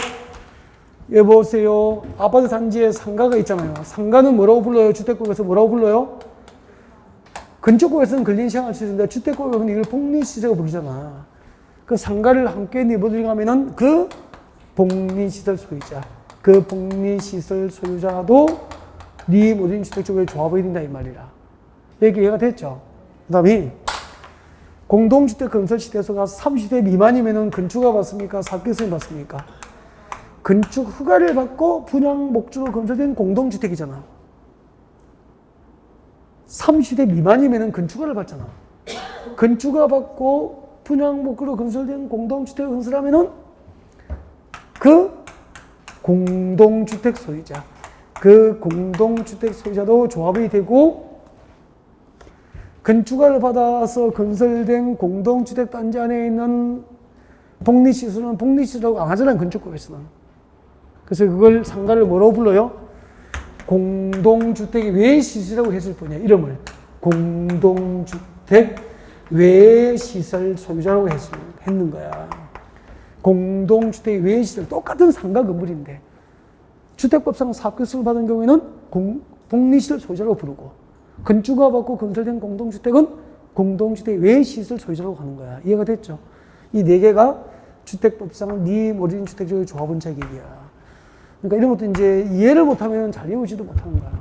여보세요. 아파트 단지에 상가가 있잖아요. 상가는 뭐라고 불러요? 주택법에서 뭐라고 불러요? 건축법에서는 근린시행할수있는데 주택법에서는 이걸 복리시설이라고 부르잖아. 그 상가를 함께 리모델링 하면은 그 복리시설 소유자, 그 복리시설 소유자도 리모델링 주택 쪽에 조합이 된다 이 말이라. 얘기 이해가 됐죠? 그 다음에 공동주택 건설 시대에서가 30대 미만이면은 건축허가 받습니까? 사업계획서를 받습니까? 건축 허가를 받고 분양 목적으로 건설된 공동주택이잖아. 30대 미만이면은 건축허가를 받잖아. 건축허가 받고 분양 목적으로 건설된 공동주택을 건설하면은 그 공동주택 소유자, 그 공동주택 소유자도 조합이 되고 건축허가를 받아서 건설된 공동주택 단지 안에 있는 복리시설은 복리시설하고 안 하잖아요, 건축법에서는. 그래서 그걸 상가를 뭐라고 불러요? 공동주택 외시설이라고 했을 뿐이야, 이름을. 공동주택 외시설 소유자라고 했는 거야. 공동주택 외시설, 똑같은 상가 건물인데 주택법상 사업교수를 받은 경우에는 복리시설 소유자라고 부르고, 건축허가 받고 건설된 공동주택은 공동주택 외시설 소유자라고 하는 거야. 이해가 됐죠? 이 네 개가 주택법상 니모린 주택지의 조합원 자격이야. 그러니까 이런 것도 이제 이해를 못하면 잘 외우지도 못하는 거야.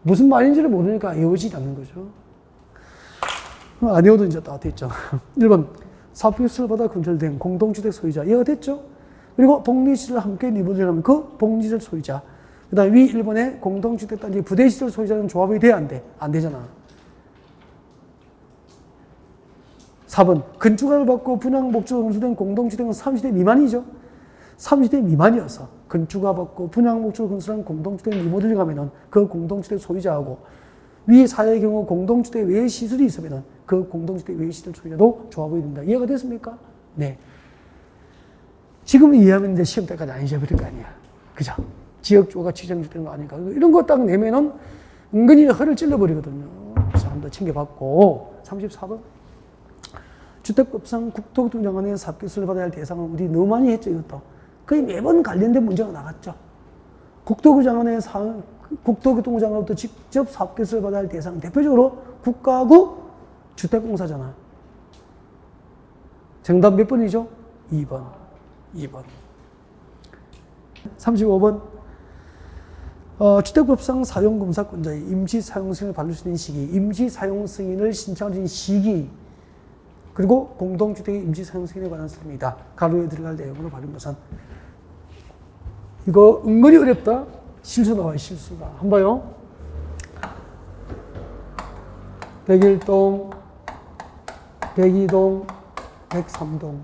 무슨 말인지를 모르니까 외우지 않는 거죠. 안 외워도 이제 다 됐죠. 1번, 사업교수를 받아 건설된 공동주택 소유자. 이해가 됐죠? 그리고 복리시설을 함께 리모델링하면 그 복리시설 소유자. 그 다음 위 1번에 공동주택 단지 부대시설 소유자는 조합이 돼? 안 돼? 안 되잖아. 4번, 건축허가를 받고 분양 목적으로 건설된 공동주택은 30대 미만이죠. 30대 미만이어서 건축허가 받고 분양 목적으로 건설한 공동주택 리모델링 하면은 그 공동주택 소유자하고 위 사례의 경우 공동주택 외 시설이 있으면은 그 공동주택 외 시설 소유자도 조합이 된다. 이해가 됐습니까? 네. 지금 이해하면 이제 시험 때까지 안 잊어버릴 거 아니야. 그죠? 지역주가 지정주택인 거 아니까. 이런 거 딱 내면은 은근히 허를 찔러버리거든요. 그래서 한번 더 챙겨봤고. 34번. 주택법상 국토교통 장관의 사업교수를 받아야 할 대상은 우리 너무 많이 했죠, 이것도. 거의 매번 관련된 문제가 나갔죠. 국토교통부 장관으로부터 직접 사업교수를 받아야 할 대상, 대표적으로 국가구 주택공사잖아. 정답 몇 번이죠? 2번. 35번. 주택법상 사용검사권자의 임시사용승인을 받을 수 있는 시기, 임시사용승인을 신청할 수 있는 시기, 그리고 공동주택의 임시사용승인에 관한 설명이다. 가로에 들어갈 내용으로 받은 것은. 이거 은근히 어렵다. 실수 나와요, 실수가. 한번 봐요. 101동, 102동, 103동.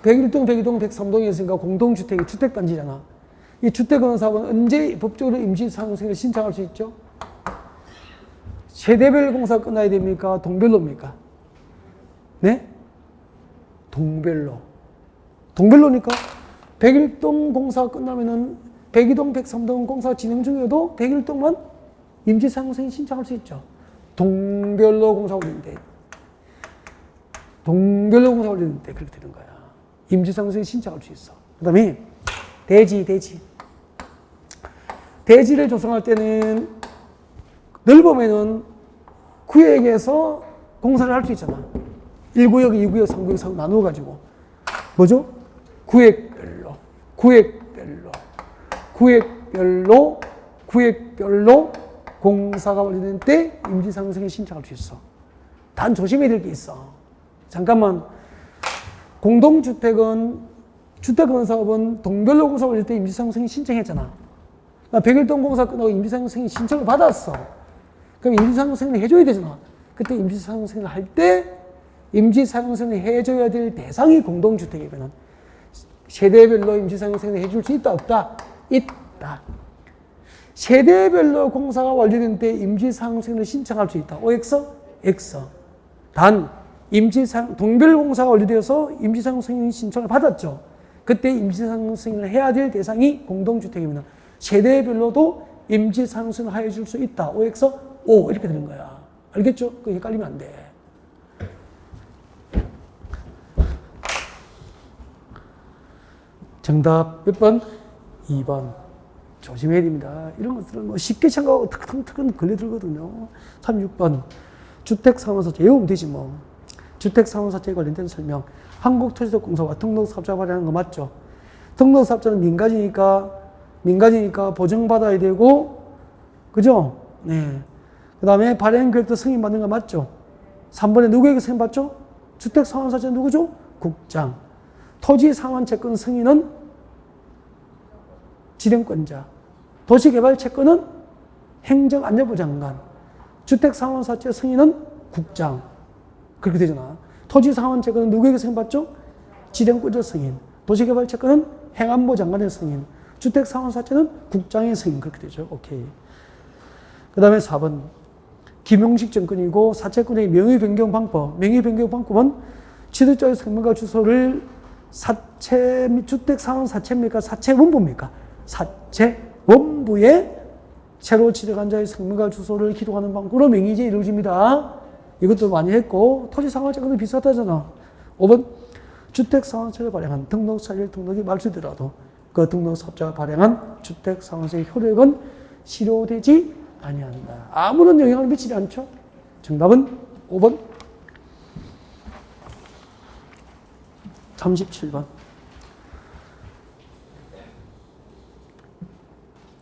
101동, 102동, 103동이 있으니까 공동주택이 주택단지잖아. 이 주택건설사업은 언제 법적으로 임시사용승인을 신청할 수 있죠? 세대별 공사 끝나야 됩니까? 동별로입니까? 네? 동별로니까 101동 공사 끝나면은 102동, 103동 공사 진행 중에도 101동만 임시사용승인 신청할 수 있죠. 동별로 공사 올리는데 그렇게 되는 거야. 임시사용승인 신청할 수 있어. 그 다음에 대지를 조성할 때는 넓으면은 구역에서 공사를 할 수 있잖아. 1구역, 2구역, 3구역, 4구역 나누어가지고. 뭐죠? 구역별로 공사가 완료된 때 임시사용승인 신청할 수 있어. 단 조심해야 될 게 있어. 잠깐만. 공동주택은, 주택건설사업은 동별로 공사 완료될 때 임시사용승인 신청했잖아. 101동 공사 끝나고 임시사용승인 신청을 받았어. 그럼 임시사용승인을 해줘야 되잖아. 그때 임시사용승인을 할 때 임시사용승인을 해줘야 될 대상이 공동주택이면 세대별로 임시사용승인을 해줄 수 있다, 없다? 있다. 세대별로 공사가 완료된 때 임시사용승인을 신청할 수 있다. OX? X. 단, 동별 공사가 완료되어서 임시사용승인 신청을 받았죠. 그때 임시사용승인을 해야 될 대상이 공동주택이면 세대별로도 임시사용승인을 해줄 수 있다. OX? O. 이렇게 되는 거야. 알겠죠? 그거 헷갈리면 안 돼. 정답 몇 번? 2번. 조심해야 됩니다. 이런 것들은 뭐 쉽게 생각하고 탁탁탁 걸려들거든요. 36번. 주택상환사채. 외우면 되지 뭐. 주택상환사채에 관련된 설명. 한국토지도공사와 등록사업자가 발행하는 거 맞죠? 등록사업자는 민간이니까 보증받아야 되고, 그죠? 네. 그 다음에 발행계획도 승인받는 거 맞죠? 3번에 누구에게 승인받죠? 주택상환사채는 누구죠? 국장. 토지상환채권 승인은 지령권자. 도시개발채권은 행정안전부 장관. 주택상환사채 승인은 국장. 그렇게 되잖아. 토지상환채권은 누구에게 승인받죠? 지령권자 승인. 도시개발채권은 행안부 장관의 승인. 주택 상환 사채는 국장의 승인 그렇게 되죠. 오케이. 그 다음에 4번 김용식 정권이고 사채권의 명의 변경 방법. 명의 변경 방법은 취득자의 성명과 주소를 사채 및 주택 상환 사채입니까? 사채 원부입니까? 사채 원부에 새로 취득한 자의 성명과 주소를 기록하는 방법으로 명의이전이 이루어집니다. 이것도 많이 했고 토지상환자금도 비슷하잖아. 5번 주택상환세를 발행한 등록사실 등록이 말소되더라도 그 등록사업자가 발행한 주택상환세의 효력은 실효되지 아니한다. 아무런 영향을 미치지 않죠. 정답은 5번. 37번.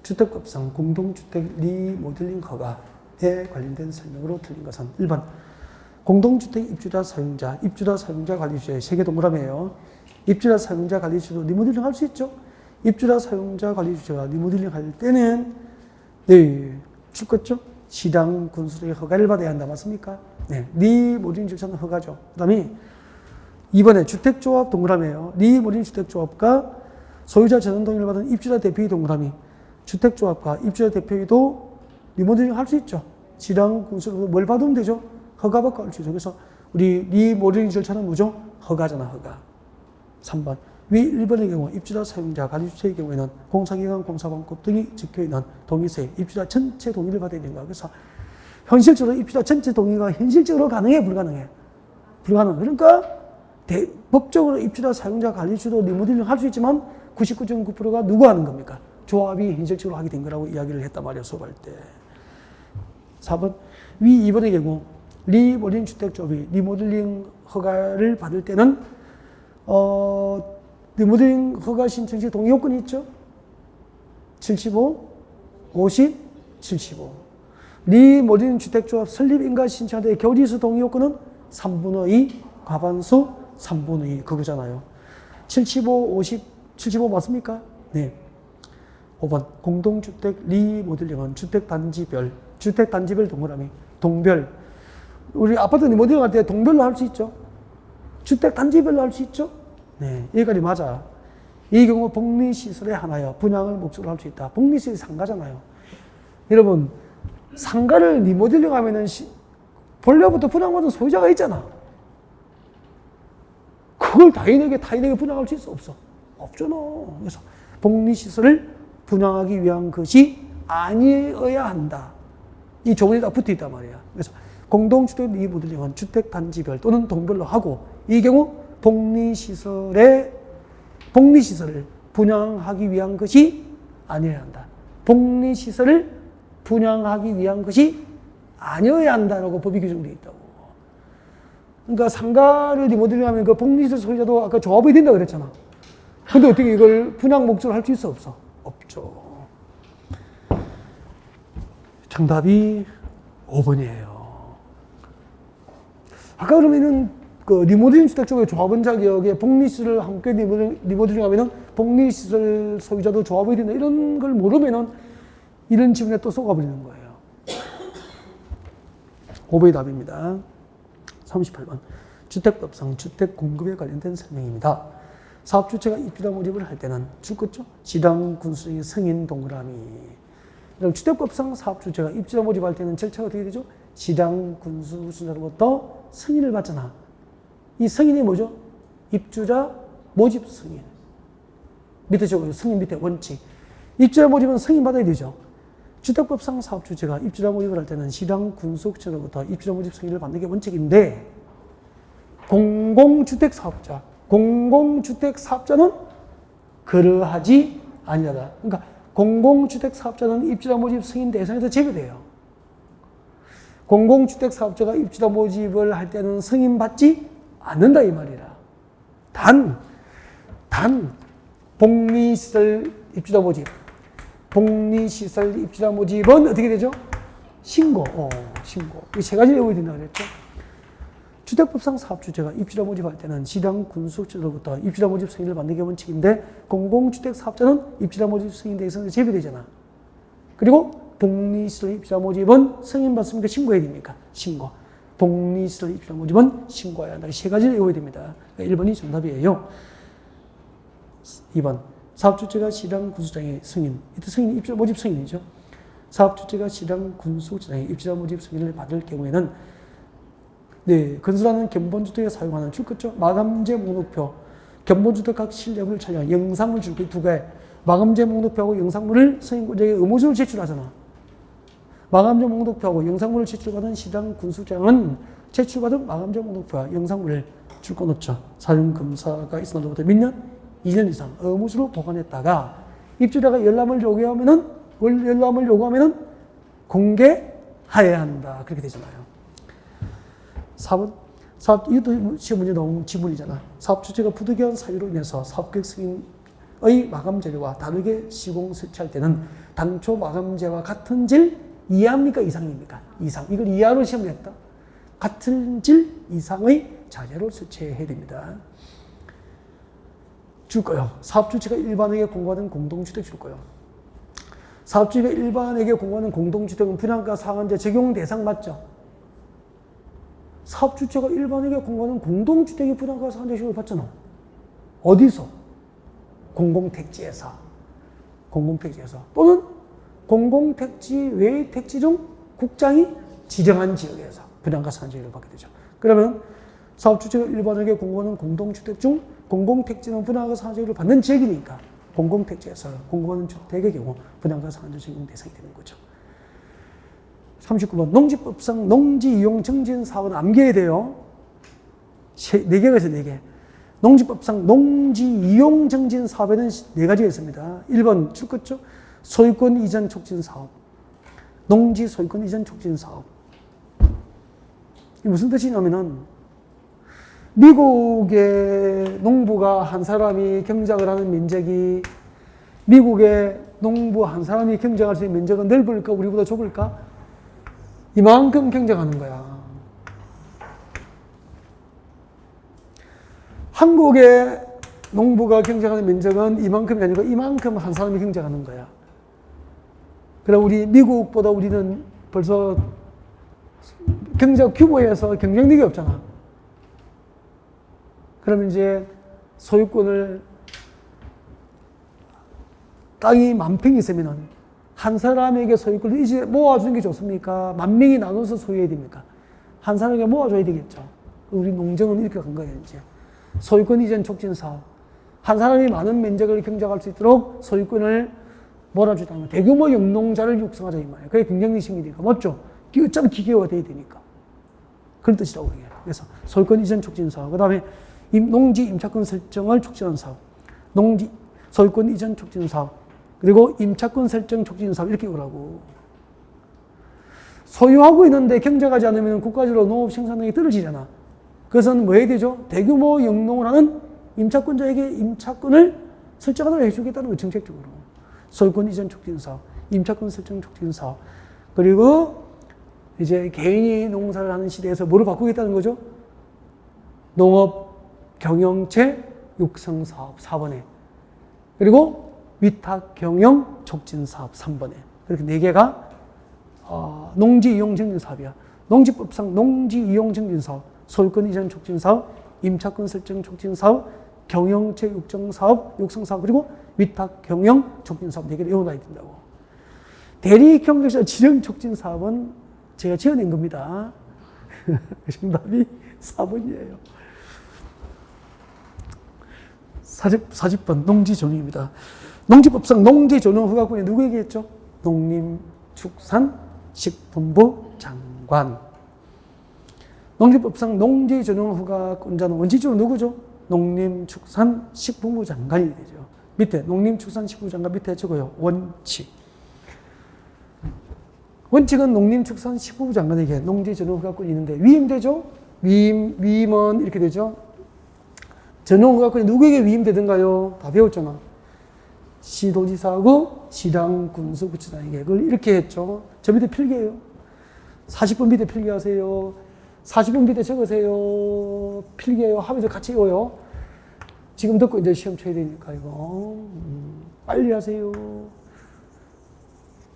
주택법상 공동주택 리모델링 허가에 관련된 설명으로 틀린 것은 1번 공동주택 입주자 사용자, 입주자 사용자 관리주의 세개 동그라미예요. 입주자 사용자 관리주도 리모델링 할 수 있죠. 입주자 사용자 관리주가 리모델링 할 때는 출거죠. 시당 군수의 허가를 받아야 한다. 맞습니까? 네, 리모델링 절차는 허가죠. 그 다음에 2번에 주택조합 동그라미예요. 리모델링 주택조합과 소유자 전원 동의를 받은 입주자 대표의 동그라미. 주택조합과 입주자 대표도 리모델링 할 수 있죠. 지당 군수로 뭘 받으면 되죠? 허가받고 할 수 있죠. 그래서 우리 리모델링 절차는 뭐죠? 허가잖아, 허가. 3번. 위 1번의 경우 입주자 사용자 관리주체의 경우에는 공사기관 공사방법 등이 적혀있는 동의서에 입주자 전체 동의를 받아야 된다. 그래서 현실적으로 입주자 전체 동의가 현실적으로 가능해, 불가능해? 불가능. 그러니까 법적으로 입주자 사용자 관리주도 리모델링 할 수 있지만 99.9%가 누구 하는 겁니까? 조합이 현실적으로 하게 된 거라고 이야기를 했단 말이에요, 수업할 때. 4번. 위 2번의 경우 리모델링 주택조합이 리모델링 허가를 받을 때는 리모델링 허가 신청 시 동의 요건이 있죠? 75, 50, 75. 리모델링 주택조합 설립 인가 신청할 때 교리수 동의 요건은 3분의 2, 과반수 3분의 2 그거잖아요. 75, 50, 75 맞습니까? 네. 5번 공동주택 리모델링은 주택단지별 동그라미 동별. 우리 아파트 리모델링 할 때 동별로 할 수 있죠. 주택단지별로 할 수 있죠. 네, 여기까지 맞아. 이 경우 복리시설에 하나여 분양을 목적으로 할 수 있다. 복리시설이 상가잖아요. 여러분 상가를 리모델링 하면은 본래부터 분양받은 소유자가 있잖아. 그걸 타인에게 분양할 수 있어? 없어? 없잖아. 그래서 복리시설을 분양하기 위한 것이 아니어야 한다. 이 조건이 다 붙어 있단 말이야. 그래서 공동주택 리모델링은 주택단지별 또는 동별로 하고 이 경우 복리시설을 분양하기 위한 것이 아니어야 한다. 복리시설을 분양하기 위한 것이 아니어야 한다라고 법이 규정되어 있다고. 그러니까 상가를 리모델링하면 그 복리시설 소유자도 아까 조합이 된다 그랬잖아. 근데 어떻게 이걸 분양 목적으로 할 수 있어? 없어? 없죠. 정답이 5번이에요. 아까 그러면은 그 리모델링 주택 쪽에 조합원 자격에 복리시설을 함께 리모델링 하면은 복리시설 소유자도 조합이 된다. 이런 걸 모르면은 이런 지문에 또 속아버리는 거예요. 5번이 답입니다. 38번. 주택법상 주택 공급에 관련된 설명입니다. 사업주체가 입주자 모집을 할 때는 줄거죠? 지당 군수의 승인 동그라미. 그럼 주택법상 사업주체가 입주자 모집할 때는 절차가 어떻게 되죠? 지당 군수 순서로부터 승인을 받잖아. 이 승인이 뭐죠? 입주자 모집 승인. 밑에 적어요. 승인 밑에 원칙. 입주자 모집은 승인 받아야 되죠. 주택법상 사업주체가 입주자 모집을 할 때는 지당 군수처로부터 입주자 모집 승인을 받는 게 원칙인데 공공주택 사업자는 그러하지 아니하다. 그러니까 공공주택 사업자는 입주자 모집 승인 대상에서 제외돼요. 공공주택 사업자가 입주자 모집을 할 때는 승인받지 않는다 이 말이라. 단 복리시설 입주자 모집, 복리시설 입주자 모집은 어떻게 되죠? 신고. 이 세 가지를 외워야 된다고 그랬죠. 주택법상 사업주체가 입주자 모집할 때는 지당 군수처로부터 입주자 모집 승인을 받는 게 원칙인데 공공주택 사업자는 입주자 모집 승인 대상에서 제외되잖아. 그리고 복리시설 입주자 모집은 승인 받습니까? 신고해야 됩니까? 신고. 복리시설 입주자 모집은 신고해야 한다. 세 가지를 외워야 됩니다. 1번이 정답이에요. 2번. 사업주체가 시랑 군수장의 승인. 이때 승인이 입주자 모집 승인이죠. 사업주체가 시랑 군수장의 입주자 모집 승인을 받을 경우에는 네, 건설하는 견본주택에 사용하는 출급조 마감재 목록표, 견본주택 각 실력을 촬영, 영상물 줄기 두 개, 마감재 목록표하고 영상물을 승인권자에게 의무적으로 제출하잖아. 마감재 목록표하고 영상물을 제출받은 시장 군수장은 제출받은 마감재 목록표와 영상물을 줄 거 놓죠. 사용검사가 있었는데 몇 년? 2년 이상 의무적으로 보관했다가 입주자가 열람을 요구하면은 공개하여야 한다. 그렇게 되잖아요. 4번, 이것도 시험 문제 나온 지문이잖아. 사업 주체가 부득이한 사유로 인해서 사업계획 승인의 마감 재료와 다르게 시공 설치할 때는 당초 마감재와 같은 질 이하입니까? 이상입니까? 이상. 이걸 이하로 시험 냈다. 같은 질 이상의 자재로 설치해야 됩니다. 줄 거요. 사업주체가 일반에게 공고하는 공동주택 줄 거요. 사업주체가 일반에게 공고하는 공동주택은 분양가 상한제 적용 대상 맞죠? 사업주체가 일반에게 공고하는 공동주택이 분양가 상한제 적용을 받잖아. 어디서? 공공택지에서. 공공택지에서. 또는 공공택지 외의 택지 중 국장이 지정한 지역에서 분양가 상한제를 받게 되죠. 그러면 사업주체가 일반에게 공고하는 공동주택 중 공공택지는 분양가 상한제를 받는 지역이니까 공공택지에서 공고하는 주택의 경우 분양가 상한제 적용 대상이 되는 거죠. 39번 농지법상 농지이용 증진 사업은 암기해야 돼요. 4개가 있어요. 4개. 농지법상 농지이용 증진 사업에는 4가지가 있습니다. 1번 출급조 소유권 이전 촉진 사업. 농지 소유권 이전 촉진 사업. 이게 무슨 뜻이냐면은 미국의 농부가 한 사람이 경작을 하는 면적이 미국의 농부 한 사람이 경작할 수 있는 면적은 넓을까 우리보다 좁을까? 이만큼 경작하는 거야. 한국의 농부가 경작하는 면적은 이만큼이 아니고 이만큼 한 사람이 경작하는 거야. 그럼 우리 미국보다 우리는 벌써 경작 규모에서 경쟁력이 없잖아. 그러면 이제 소유권을 땅이 10,000평이 있으면은 한 사람에게 소유권을 이제 모아주는 게 좋습니까? 10,000명이 나눠서 소유해야 됩니까? 한 사람에게 모아줘야 되겠죠. 우리 농정은 이렇게 간 거예요, 이제. 소유권 이전 촉진 사업. 한 사람이 많은 면적을 경작할 수 있도록 소유권을 몰아주다면 대규모 영농자를 육성하자 이 말이에요. 그게 경쟁력이 생기니까. 맞죠? 어차피 기계화 돼야 되니까. 그런 뜻이라고 해요. 그래서 소유권 이전 촉진 사업. 그 다음에 농지 임차권 설정을 촉진하는 사업. 농지 소유권 이전 촉진 사업. 그리고 임차권 설정 촉진 사업 이렇게 오라고. 소유하고 있는데 경작하지 않으면 국가적으로 농업 생산량이 떨어지잖아. 그것은 뭐 해야 되죠? 대규모 영농을 하는 임차권자에게 임차권을 설정하도록 해주겠다는 거예요, 정책적으로. 소유권 이전 촉진 사업, 임차권 설정 촉진 사업. 그리고 이제 개인이 농사를 하는 시대에서 뭐를 바꾸겠다는 거죠? 농업 경영체 육성 사업 4번에. 그리고 위탁 경영 촉진 사업 3번에. 그렇게 4개가 농지 이용 증진 사업이야. 농지법상 농지 이용 증진 사업, 소유권 이전 촉진 사업, 임차권 설정 촉진 사업, 경영체 육성 사업, 그리고 위탁 경영 촉진 사업 4개를 외워놔야 된다고. 대리 경쟁자 지정 촉진 사업은 제가 지어낸 겁니다. 정답이 4번이에요. 40번 농지존용입니다. 농지법상 농지존용 허가권이 누구에게 있죠? 농림축산식품부 장관. 농지법상 농지존용 허가권자는 원칙적으로 누구죠? 농림축산식품부 장관이 되죠. 밑에 농림축산식품부 장관 밑에 적어요. 원칙. 원칙은 농림축산식품부 장관에게 농지존용 허가권이 있는데 위임되죠? 위임은 이렇게 되죠. 전용 허가권이 누구에게 위임되던가요? 다 배웠잖아. 시도지사하고 시랑 군수구치장에게 그걸 이렇게 했죠. 저 밑에 필기예요. 40번 밑에 필기하세요. 40번 밑에 적으세요. 필기해요. 하면서 같이 외워요. 지금 듣고 이제 시험 쳐야 되니까 이거 빨리 하세요.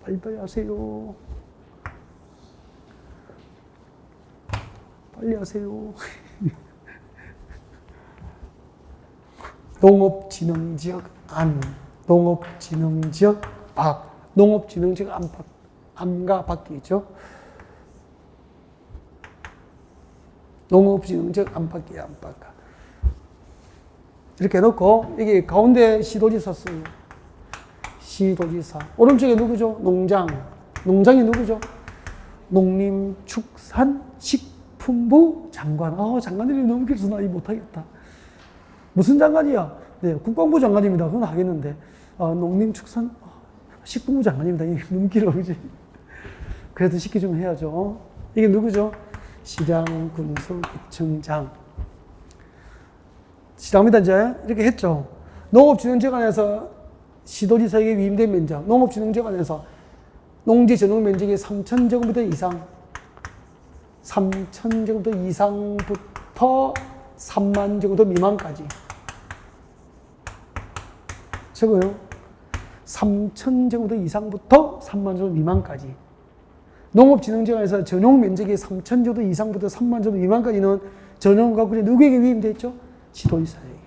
빨리 하세요. 빨리 하세요. 농업진흥지역 안 농업진흥지역 밖. 농업진흥지역 안과 밖이죠. 농업진흥지역 안팎이에요, 안팎. 이렇게 해놓고, 이게 가운데 시도지사 쓰요. 시도지사. 오른쪽에 누구죠? 농장. 농장이 누구죠? 농림축산식품부 장관. 장관들이 너무 길어서 나 이거 못하겠다. 무슨 장관이야? 네, 국방부 장관입니다. 그건 하겠는데. 농림축산식품부 장관입니다. 이게 너무 길어, 그지? 그래도 쉽게 좀 해야죠. 이게 누구죠? 시장군수구청장. 시작합니다, 이제. 이렇게 했죠. 농업진흥재관에서 시도지사에게 위임된 면적, 농업진흥재관에서 농지전용 면적이 3,000제곱미터 이상, 3,000제곱미터 이상부터 3만 제곱미터 미만까지. 저거요. 3,000제곱미터 이상부터 3만 제곱미터 미만까지. 농업진흥재관에서 전용 면적이 3,000제곱미터 이상부터 3만 제곱미터 미만까지는 전용가구에 누구에게 위임됐죠? 시도지사에게.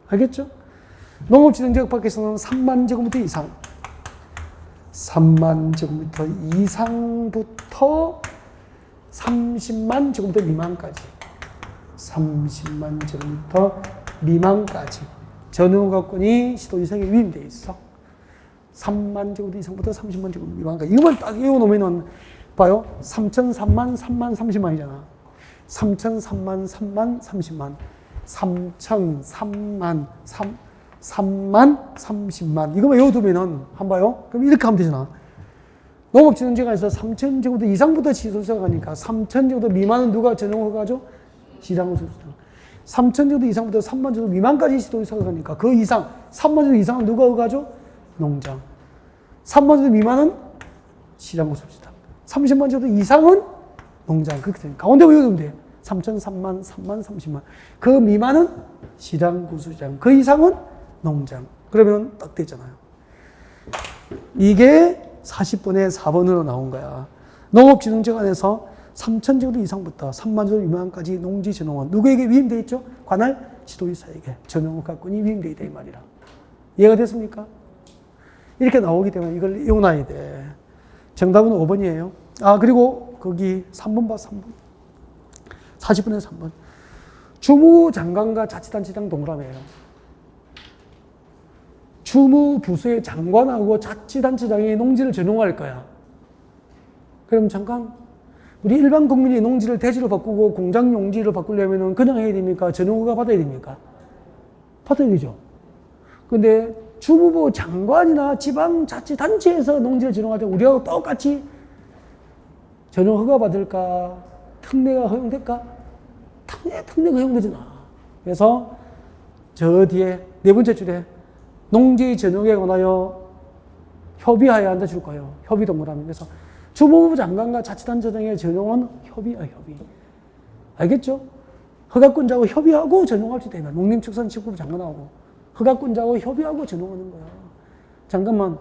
알겠죠? 농업진흥지역 밖에서는 3만 제곱미터 이상, 3만 제곱미터 이상부터 30만 제곱미터 미만까지, 30만 제곱미터 미만까지 전용가권이 시도지사에게 위임되어 있어. 3만 제곱미터 이상부터 30만 제곱미터 미만까지. 이것만 딱 외워놓으면 봐요. 3천, 3만, 3만, 30만이잖아. 3천, 3만, 3만, 30만. 3천, 3만, 3만, 30만. 이거만 외워두면은, 한번 봐요. 그럼 이렇게 하면 되잖아. 농업진흥재관에서 3천 제곱미터 이상부터 시도지사가 가니까 3천 제곱미터 미만은 누가 전용허가죠? 시장군수장. 3천 제곱미터 이상부터 3만 제곱미터 미만까지 시도지사가 가니까 그 이상, 3만 제곱미터 이상은 누가 허가죠? 농장. 3만 제곱미터 미만은 시장군수장. 30만 제곱미터 이상은 농장. 그렇게 되니까 가운데 외우면 돼. 3천, 3만, 3만, 30만. 그 미만은 시장군수장. 그 이상은 농장. 그러면 딱 되잖아요. 이게 40번에 4번으로 나온 거야. 농업진흥재관에서 3천 제곱미터 이상부터 3만 제곱미터 미만까지 농지전용원. 누구에게 위임되어 있죠? 관할 지도지사에게 전용허가권이 위임되어 있다 이 말이라. 이해가 됐습니까? 이렇게 나오기 때문에 이걸 외워놔야 돼. 정답은 5번이에요. 그리고 거기 3번 봐, 3번. 40분에 3번. 주무장관과 자치단체장 동그라미예요. 주무부서의 장관하고 자치단체장이 농지를 전용할 거야. 그럼 잠깐, 우리 일반 국민이 농지를 대지로 바꾸고 공장 용지로 바꾸려면 그냥 해야 됩니까? 전용허가 받아야 됩니까? 받아야 되죠. 근데 주무부 장관이나 지방자치단체에서 농지를 전용할 때 우리하고 똑같이 전용허가 받을까? 특례가 허용될까? 특례가 허용되잖아. 그래서 저 뒤에 네 번째 줄에 농지 전용에 관하여 협의하여야 한다 줄 거예요. 협의 동그라미. 그래서 주무부 장관과 자치단체장의 전용은 협의야, 협의. 알겠죠? 허가권자하고 협의하고 전용할 수 있다. 농림축산식품 장관하고 허가권자하고 협의하고 전용하는 거야. 잠깐만.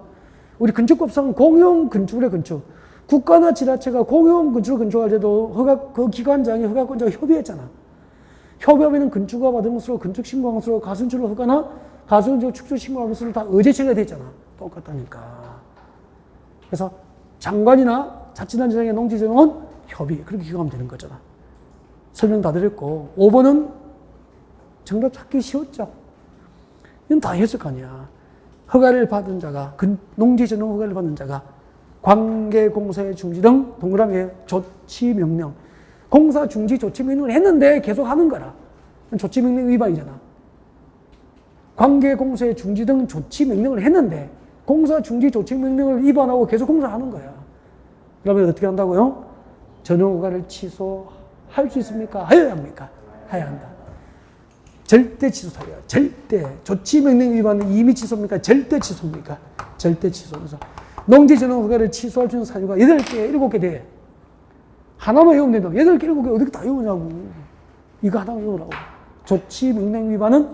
우리 건축법상 공용 건축물의 건축. 국가나 지자체가 공용 건축을 건축할 때도 그 기관장이 허가권자와 협의했잖아. 협의하면 건축허가 받은 것으로 건축 신고한 것으로 가선주로 허가나 가선주 축출 신고한 것으로 다 의제처리가 됐잖아. 똑같다니까. 그래서 장관이나 자치단체장의 농지전용은 협의. 그렇게 기억하면 되는 거잖아. 설명 다 드렸고 5번은 정답 찾기 쉬웠죠. 이건 다 했을 거 아니야. 허가를 받은 자가 농지전용 허가를 받는 자가 관계공사의 중지 등 동그라미에 조치명령. 공사 중지 조치명령을 했는데 계속 하는 거라. 조치명령 위반이잖아. 관계공사의 중지 등 조치명령을 했는데 공사 중지 조치명령을 위반하고 계속 공사하는 거야. 그러면 어떻게 한다고요? 전용허가를 취소할 수 있습니까? 해야 합니까? 해야 한다. 절대 취소 사유야. 절대. 조치명령 위반은 이미 취소입니까? 절대 취소입니까? 절대 취소. 그래서 농지전용 허가를 취소할 수 있는 사유가 8개, 7개 돼. 하나만 외우면 된다. 8개, 7개 어떻게 다 외우냐고. 이거 하나만 외우라고. 조치명령 위반은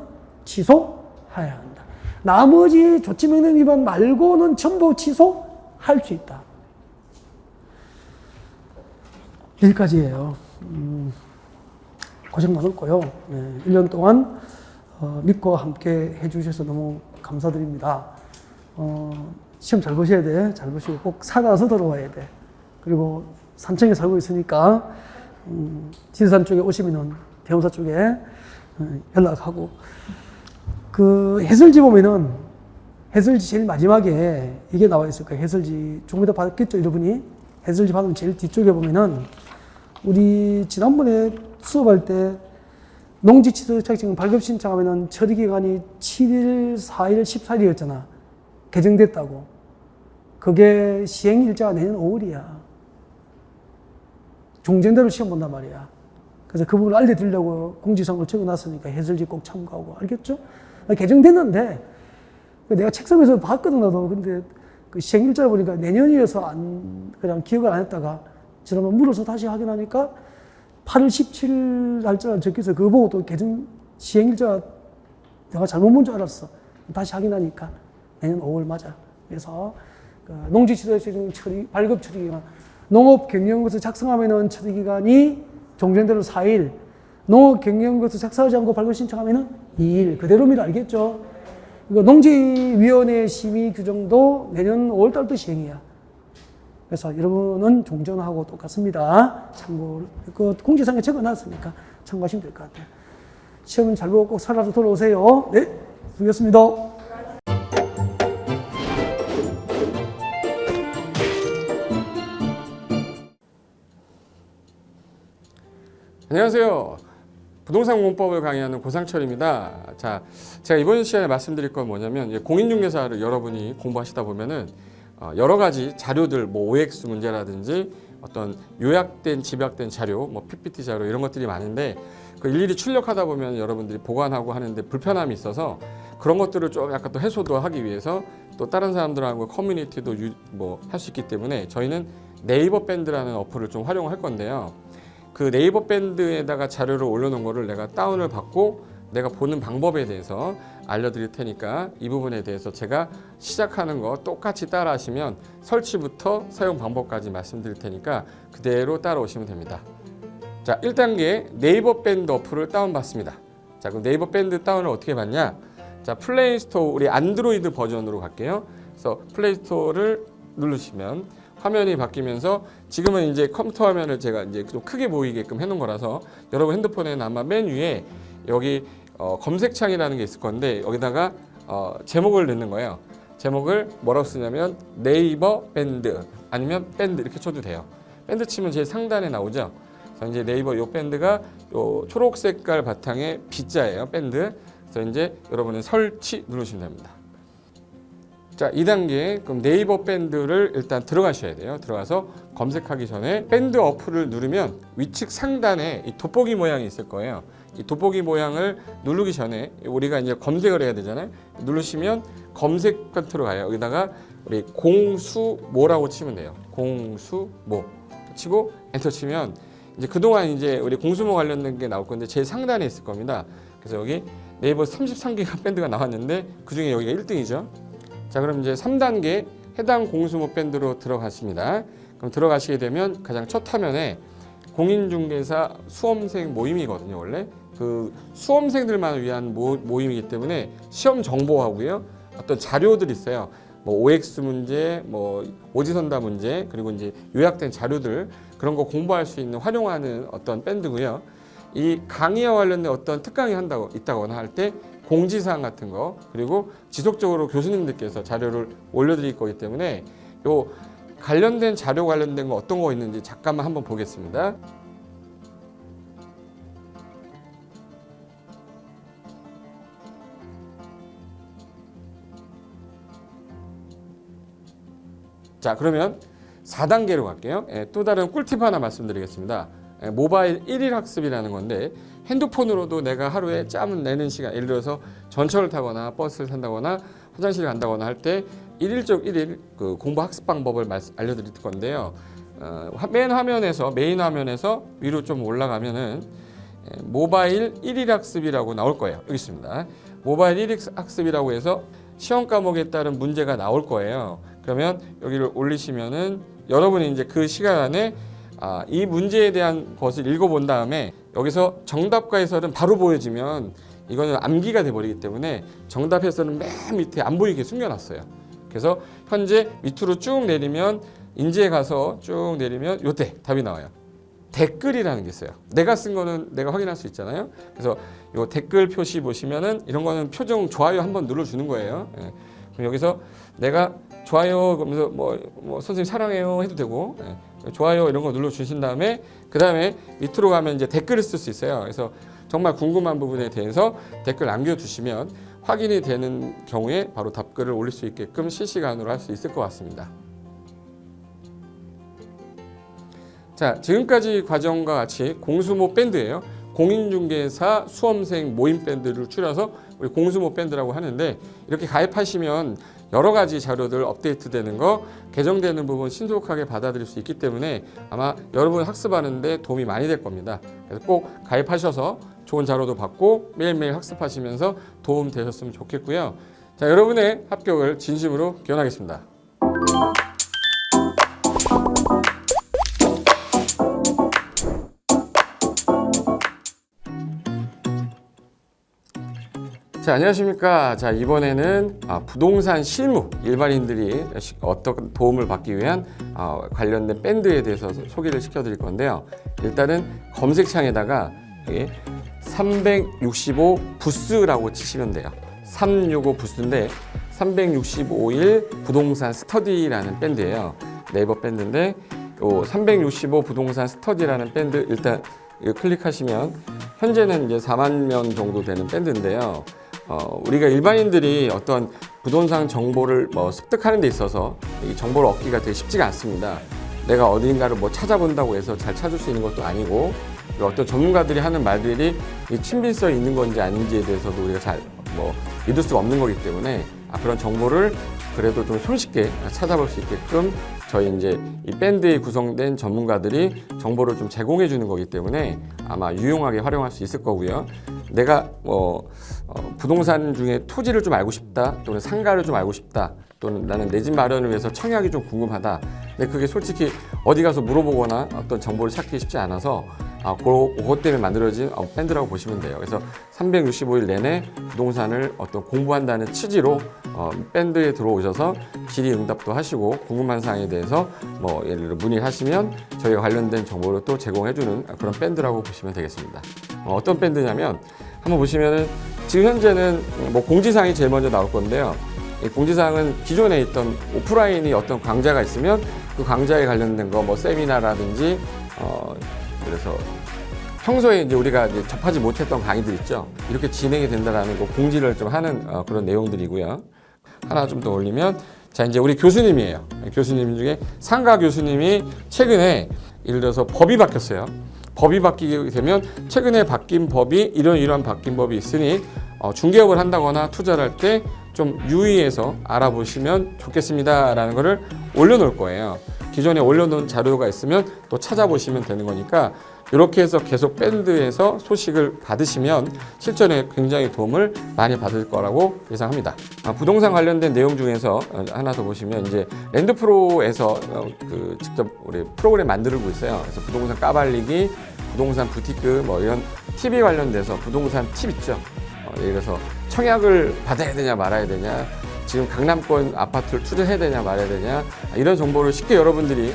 취소해야 한다. 나머지 조치명령 위반 말고는 전부 취소할 수 있다. 여기까지예요. 고생 많았고요. 1년 동안 믿고 함께 해주셔서 너무 감사드립니다. 시험 잘 보셔야 돼. 잘 보시고 꼭 살아서 들어와야 돼. 그리고 산청에 살고 있으니까 지리산 쪽에 오시면은 대원사 쪽에 연락하고 그 해설지 보면은 해설지 제일 마지막에 이게 나와 있을 거예요. 해설지 조금 이따 받았겠죠, 여러분이? 해설지 받으면 제일 뒤쪽에 보면은 우리 지난번에 수업할 때 농지 취득 자격증 발급 신청하면은 처리 기간이 7일, 4일, 14일이었잖아. 개정됐다고. 그게 시행 일자가 내년 5월이야. 종전대로 시험 본단 말이야. 그래서 그 부분을 알려드리려고 공지사항을 적어놨으니까 해설지 꼭 참고하고. 알겠죠? 개정됐는데 내가 책상에서 봤거든 나도. 근데 그 시행 일자 보니까 내년이어서 그냥 기억을 안 했다가 지난번 물어서 다시 확인하니까 8월 17일 날짜가 적혀서 그거 보고 또 개정 시행 일자 내가 잘못 본 줄 알았어. 다시 확인하니까 내년 5월 맞아. 그래서 농지 취득 처리 발급 처리 기간 농업경영고사 작성하면은 처리 기간이 종전대로 4일, 농업경영고사 작성하지 않고 발급 신청하면은 2일. 그대로입니다. 알겠죠? 이거 농지위원회 심의 규정도 내년 5월달부터 시행이야. 그래서 여러분은 종전하고 똑같습니다. 참고, 그 공지사항에 적어놨으니까 참고하시면 될 것 같아요. 시험은 잘 보고 꼭 살아서 돌아오세요. 네, 수고하셨습니다. 안녕하세요. 부동산 공법을 강의하는 고상철입니다. 자, 제가 이번 시간에 말씀드릴 건 뭐냐면 공인중개사를 여러분이 공부하시다 보면은 여러 가지 자료들, 뭐 OX 문제라든지 어떤 요약된, 집약된 자료, 뭐 PPT 자료 이런 것들이 많은데 그 일일이 출력하다 보면 여러분들이 보관하고 하는데 불편함이 있어서 그런 것들을 좀 약간 또 해소도 하기 위해서 또 다른 사람들하고 커뮤니티도 뭐 할 수 있기 때문에 저희는 네이버 밴드라는 어플을 좀 활용할 건데요. 그 네이버 밴드에다가 자료를 올려놓은 거를 내가 다운을 받고 내가 보는 방법에 대해서 알려드릴 테니까 이 부분에 대해서 제가 시작하는 거 똑같이 따라 하시면 설치부터 사용 방법까지 말씀드릴 테니까 그대로 따라오시면 됩니다. 자, 1단계 네이버 밴드 어플을 다운받습니다. 자, 그럼 네이버 밴드 다운을 어떻게 받냐? 자, 플레이스토어 우리 안드로이드 버전으로 갈게요. 그래서 플레이스토어를 누르시면 화면이 바뀌면서 지금은 이제 컴퓨터 화면을 제가 이제 좀 크게 보이게끔 해놓은 거라서 여러분 핸드폰에는 아마 맨 위에 여기 검색창이라는 게 있을 건데 여기다가 제목을 넣는 거예요. 제목을 뭐라고 쓰냐면 네이버 밴드 아니면 밴드 이렇게 쳐도 돼요. 밴드 치면 제일 상단에 나오죠. 그래서 이제 네이버 요 밴드가 요 초록 색깔 바탕에 B자예요. 밴드. 그래서 이제 여러분은 설치 누르시면 됩니다. 자, 2단계 그럼 네이버 밴드를 일단 들어가셔야 돼요. 들어가서 검색하기 전에 밴드 어플을 누르면 위측 상단에 이 돋보기 모양이 있을 거예요. 이 돋보기 모양을 누르기 전에 우리가 이제 검색을 해야 되잖아요. 누르시면 검색 컨트롤 가요. 여기다가 우리 공수모라고 치면 돼요. 공수모 치고 엔터 치면 이제 그동안 이제 우리 공수모 관련된 게 나올 건데 제일 상단에 있을 겁니다. 그래서 여기 네이버 33개가 밴드가 나왔는데 그 중에 여기가 1등이죠. 자, 그럼 이제 3단계 해당 공수모 밴드로 들어갔습니다. 그럼 들어가시게 되면 가장 첫 화면에 공인중개사 수험생 모임이거든요. 원래 그 수험생들만 위한 모임이기 때문에 시험 정보하고요. 어떤 자료들이 있어요. 뭐 OX 문제, 뭐 오지선다 문제, 그리고 이제 요약된 자료들 그런 거 공부할 수 있는 활용하는 어떤 밴드고요. 이 강의와 관련된 어떤 특강이 있다거나 할 때 공지사항 같은 거 그리고 지속적으로 교수님들께서 자료를 올려드릴 거기 때문에 요 관련된 자료 관련된 거 어떤 거 있는지 잠깐만 한번 보겠습니다. 자, 그러면 4단계로 갈게요. 또 다른 꿀팁 하나 말씀드리겠습니다. 모바일 1일 학습이라는 건데 핸드폰으로도 내가 하루에 짬을 내는 시간, 예를 들어서 전철을 타거나 버스를 탄다거나 화장실을 간다거나 할 때 1일 그 공부 학습 방법을 알려드릴 건데요. 메인 화면에서 위로 좀 올라가면은 모바일 1일 학습이라고 나올 거예요. 여기 있습니다. 모바일 1일 학습이라고 해서 시험 과목에 따른 문제가 나올 거예요. 그러면 여기를 올리시면은 여러분이 이제 그 시간 안에 이 문제에 대한 것을 읽어본 다음에 여기서 정답과 해설은 바로 보여지면 이거는 암기가 돼버리기 때문에 정답에서는 맨 밑에 안 보이게 숨겨놨어요. 그래서 현재 밑으로 쭉 내리면 인지에 가서 쭉 내리면 요때 답이 나와요. 댓글이라는 게 있어요. 내가 쓴 거는 내가 확인할 수 있잖아요. 그래서 요 댓글 표시 보시면은 이런 거는 표정 좋아요 한번 눌러주는 거예요. 예. 그럼 여기서 내가 좋아요 그러면서 뭐 선생님 사랑해요 해도 되고 좋아요 이런 거 눌러주신 다음에 그 다음에 밑으로 가면 이제 댓글을 쓸 수 있어요. 그래서 정말 궁금한 부분에 대해서 댓글 남겨주시면 확인이 되는 경우에 바로 답글을 올릴 수 있게끔 실시간으로 할 수 있을 것 같습니다. 자, 지금까지 과정과 같이 공수모 밴드예요. 공인중개사 수험생 모임 밴드를 줄여서 우리 공수모 밴드라고 하는데 이렇게 가입하시면 여러 가지 자료들 업데이트되는 거, 개정되는 부분 신속하게 받아들일 수 있기 때문에 아마 여러분 학습하는데 도움이 많이 될 겁니다. 그래서 꼭 가입하셔서 좋은 자료도 받고 매일매일 학습하시면서 도움 되셨으면 좋겠고요. 자, 여러분의 합격을 진심으로 기원하겠습니다. 자, 안녕하십니까. 자, 이번에는 부동산 실무 일반인들이 어떤 도움을 받기 위한 관련된 밴드에 대해서 소개를 시켜드릴 건데요. 일단은 검색창에다가 365 부스라고 치시면 돼요. 365 부스인데 365일 부동산 스터디라는 밴드예요. 네이버 밴드인데 365 부동산 스터디라는 밴드 일단 이거 클릭하시면 현재는 이제 4만 명 정도 되는 밴드인데요. 우리가 일반인들이 어떤 부동산 정보를 습득하는 데 있어서 이 정보를 얻기가 되게 쉽지가 않습니다. 내가 어딘가를 찾아본다고 해서 잘 찾을 수 있는 것도 아니고 어떤 전문가들이 하는 말들이 이 친밀성이 있는 건지 아닌지에 대해서도 우리가 잘 믿을 수가 없는 거기 때문에 그런 정보를 그래도 좀 손쉽게 찾아볼 수 있게끔 저희 이제 이 밴드에 구성된 전문가들이 정보를 좀 제공해 주는 거기 때문에 아마 유용하게 활용할 수 있을 거고요. 내가 부동산 중에 토지를 좀 알고 싶다, 또는 상가를 좀 알고 싶다, 또는 나는 내 집 마련을 위해서 청약이 좀 궁금하다. 근데 그게 솔직히 어디 가서 물어보거나 어떤 정보를 찾기 쉽지 않아서 그것 때문에 만들어진 밴드라고 보시면 돼요. 그래서 365일 내내 부동산을 어떤 공부한다는 취지로 밴드에 들어오셔서 질의응답도 하시고 궁금한 사항에 대해서 예를 들어 문의하시면 저희가 관련된 정보를 또 제공해주는 그런 밴드라고 보시면 되겠습니다. 어떤 밴드냐면 한번 보시면은 지금 현재는 공지사항이 제일 먼저 나올 건데요. 이 공지사항은 기존에 있던 오프라인이 어떤 강좌가 있으면 그 강좌에 관련된 거 세미나라든지 그래서 평소에 이제 우리가 이제 접하지 못했던 강의들 있죠. 이렇게 진행이 된다라는 거 공지를 좀 하는 그런 내용들이고요. 하나 좀 더 올리면 자 이제 우리 교수님이에요. 교수님 중에 상가 교수님이 최근에 예를 들어서 법이 바뀌었어요. 법이 바뀌게 되면 최근에 바뀐 법이 이러한 바뀐 법이 있으니 중개업을 한다거나 투자를 할 때 좀 유의해서 알아보시면 좋겠습니다라는 거를 올려놓을 거예요. 기존에 올려놓은 자료가 있으면 또 찾아보시면 되는 거니까 이렇게 해서 계속 밴드에서 소식을 받으시면 실전에 굉장히 도움을 많이 받을 거라고 예상합니다. 부동산 관련된 내용 중에서 하나 더 보시면 이제 랜드프로에서 직접 우리 프로그램 만들고 있어요. 그래서 부동산 까발리기, 부동산 부티크 이런 팁이 관련돼서 부동산 팁 있죠. 예를 들어서 청약을 받아야 되냐 말아야 되냐, 지금 강남권 아파트를 투자해야 되냐 말아야 되냐, 이런 정보를 쉽게 여러분들이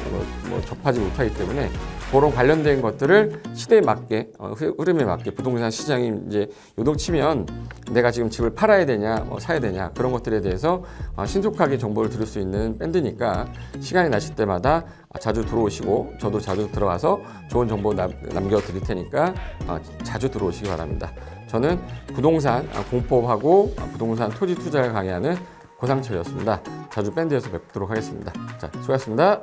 접하지 못하기 때문에 그런 관련된 것들을 시대에 맞게 흐름에 맞게 부동산 시장이 이제 요동치면 내가 지금 집을 팔아야 되냐 사야 되냐 그런 것들에 대해서 신속하게 정보를 들을 수 있는 밴드니까 시간이 나실 때마다 자주 들어오시고 저도 자주 들어가서 좋은 정보 남겨 드릴 테니까 자주 들어오시기 바랍니다. 저는 부동산 공법하고 부동산 토지 투자를 강의하는 고상철이었습니다. 자주 밴드에서 뵙도록 하겠습니다. 자, 수고하셨습니다.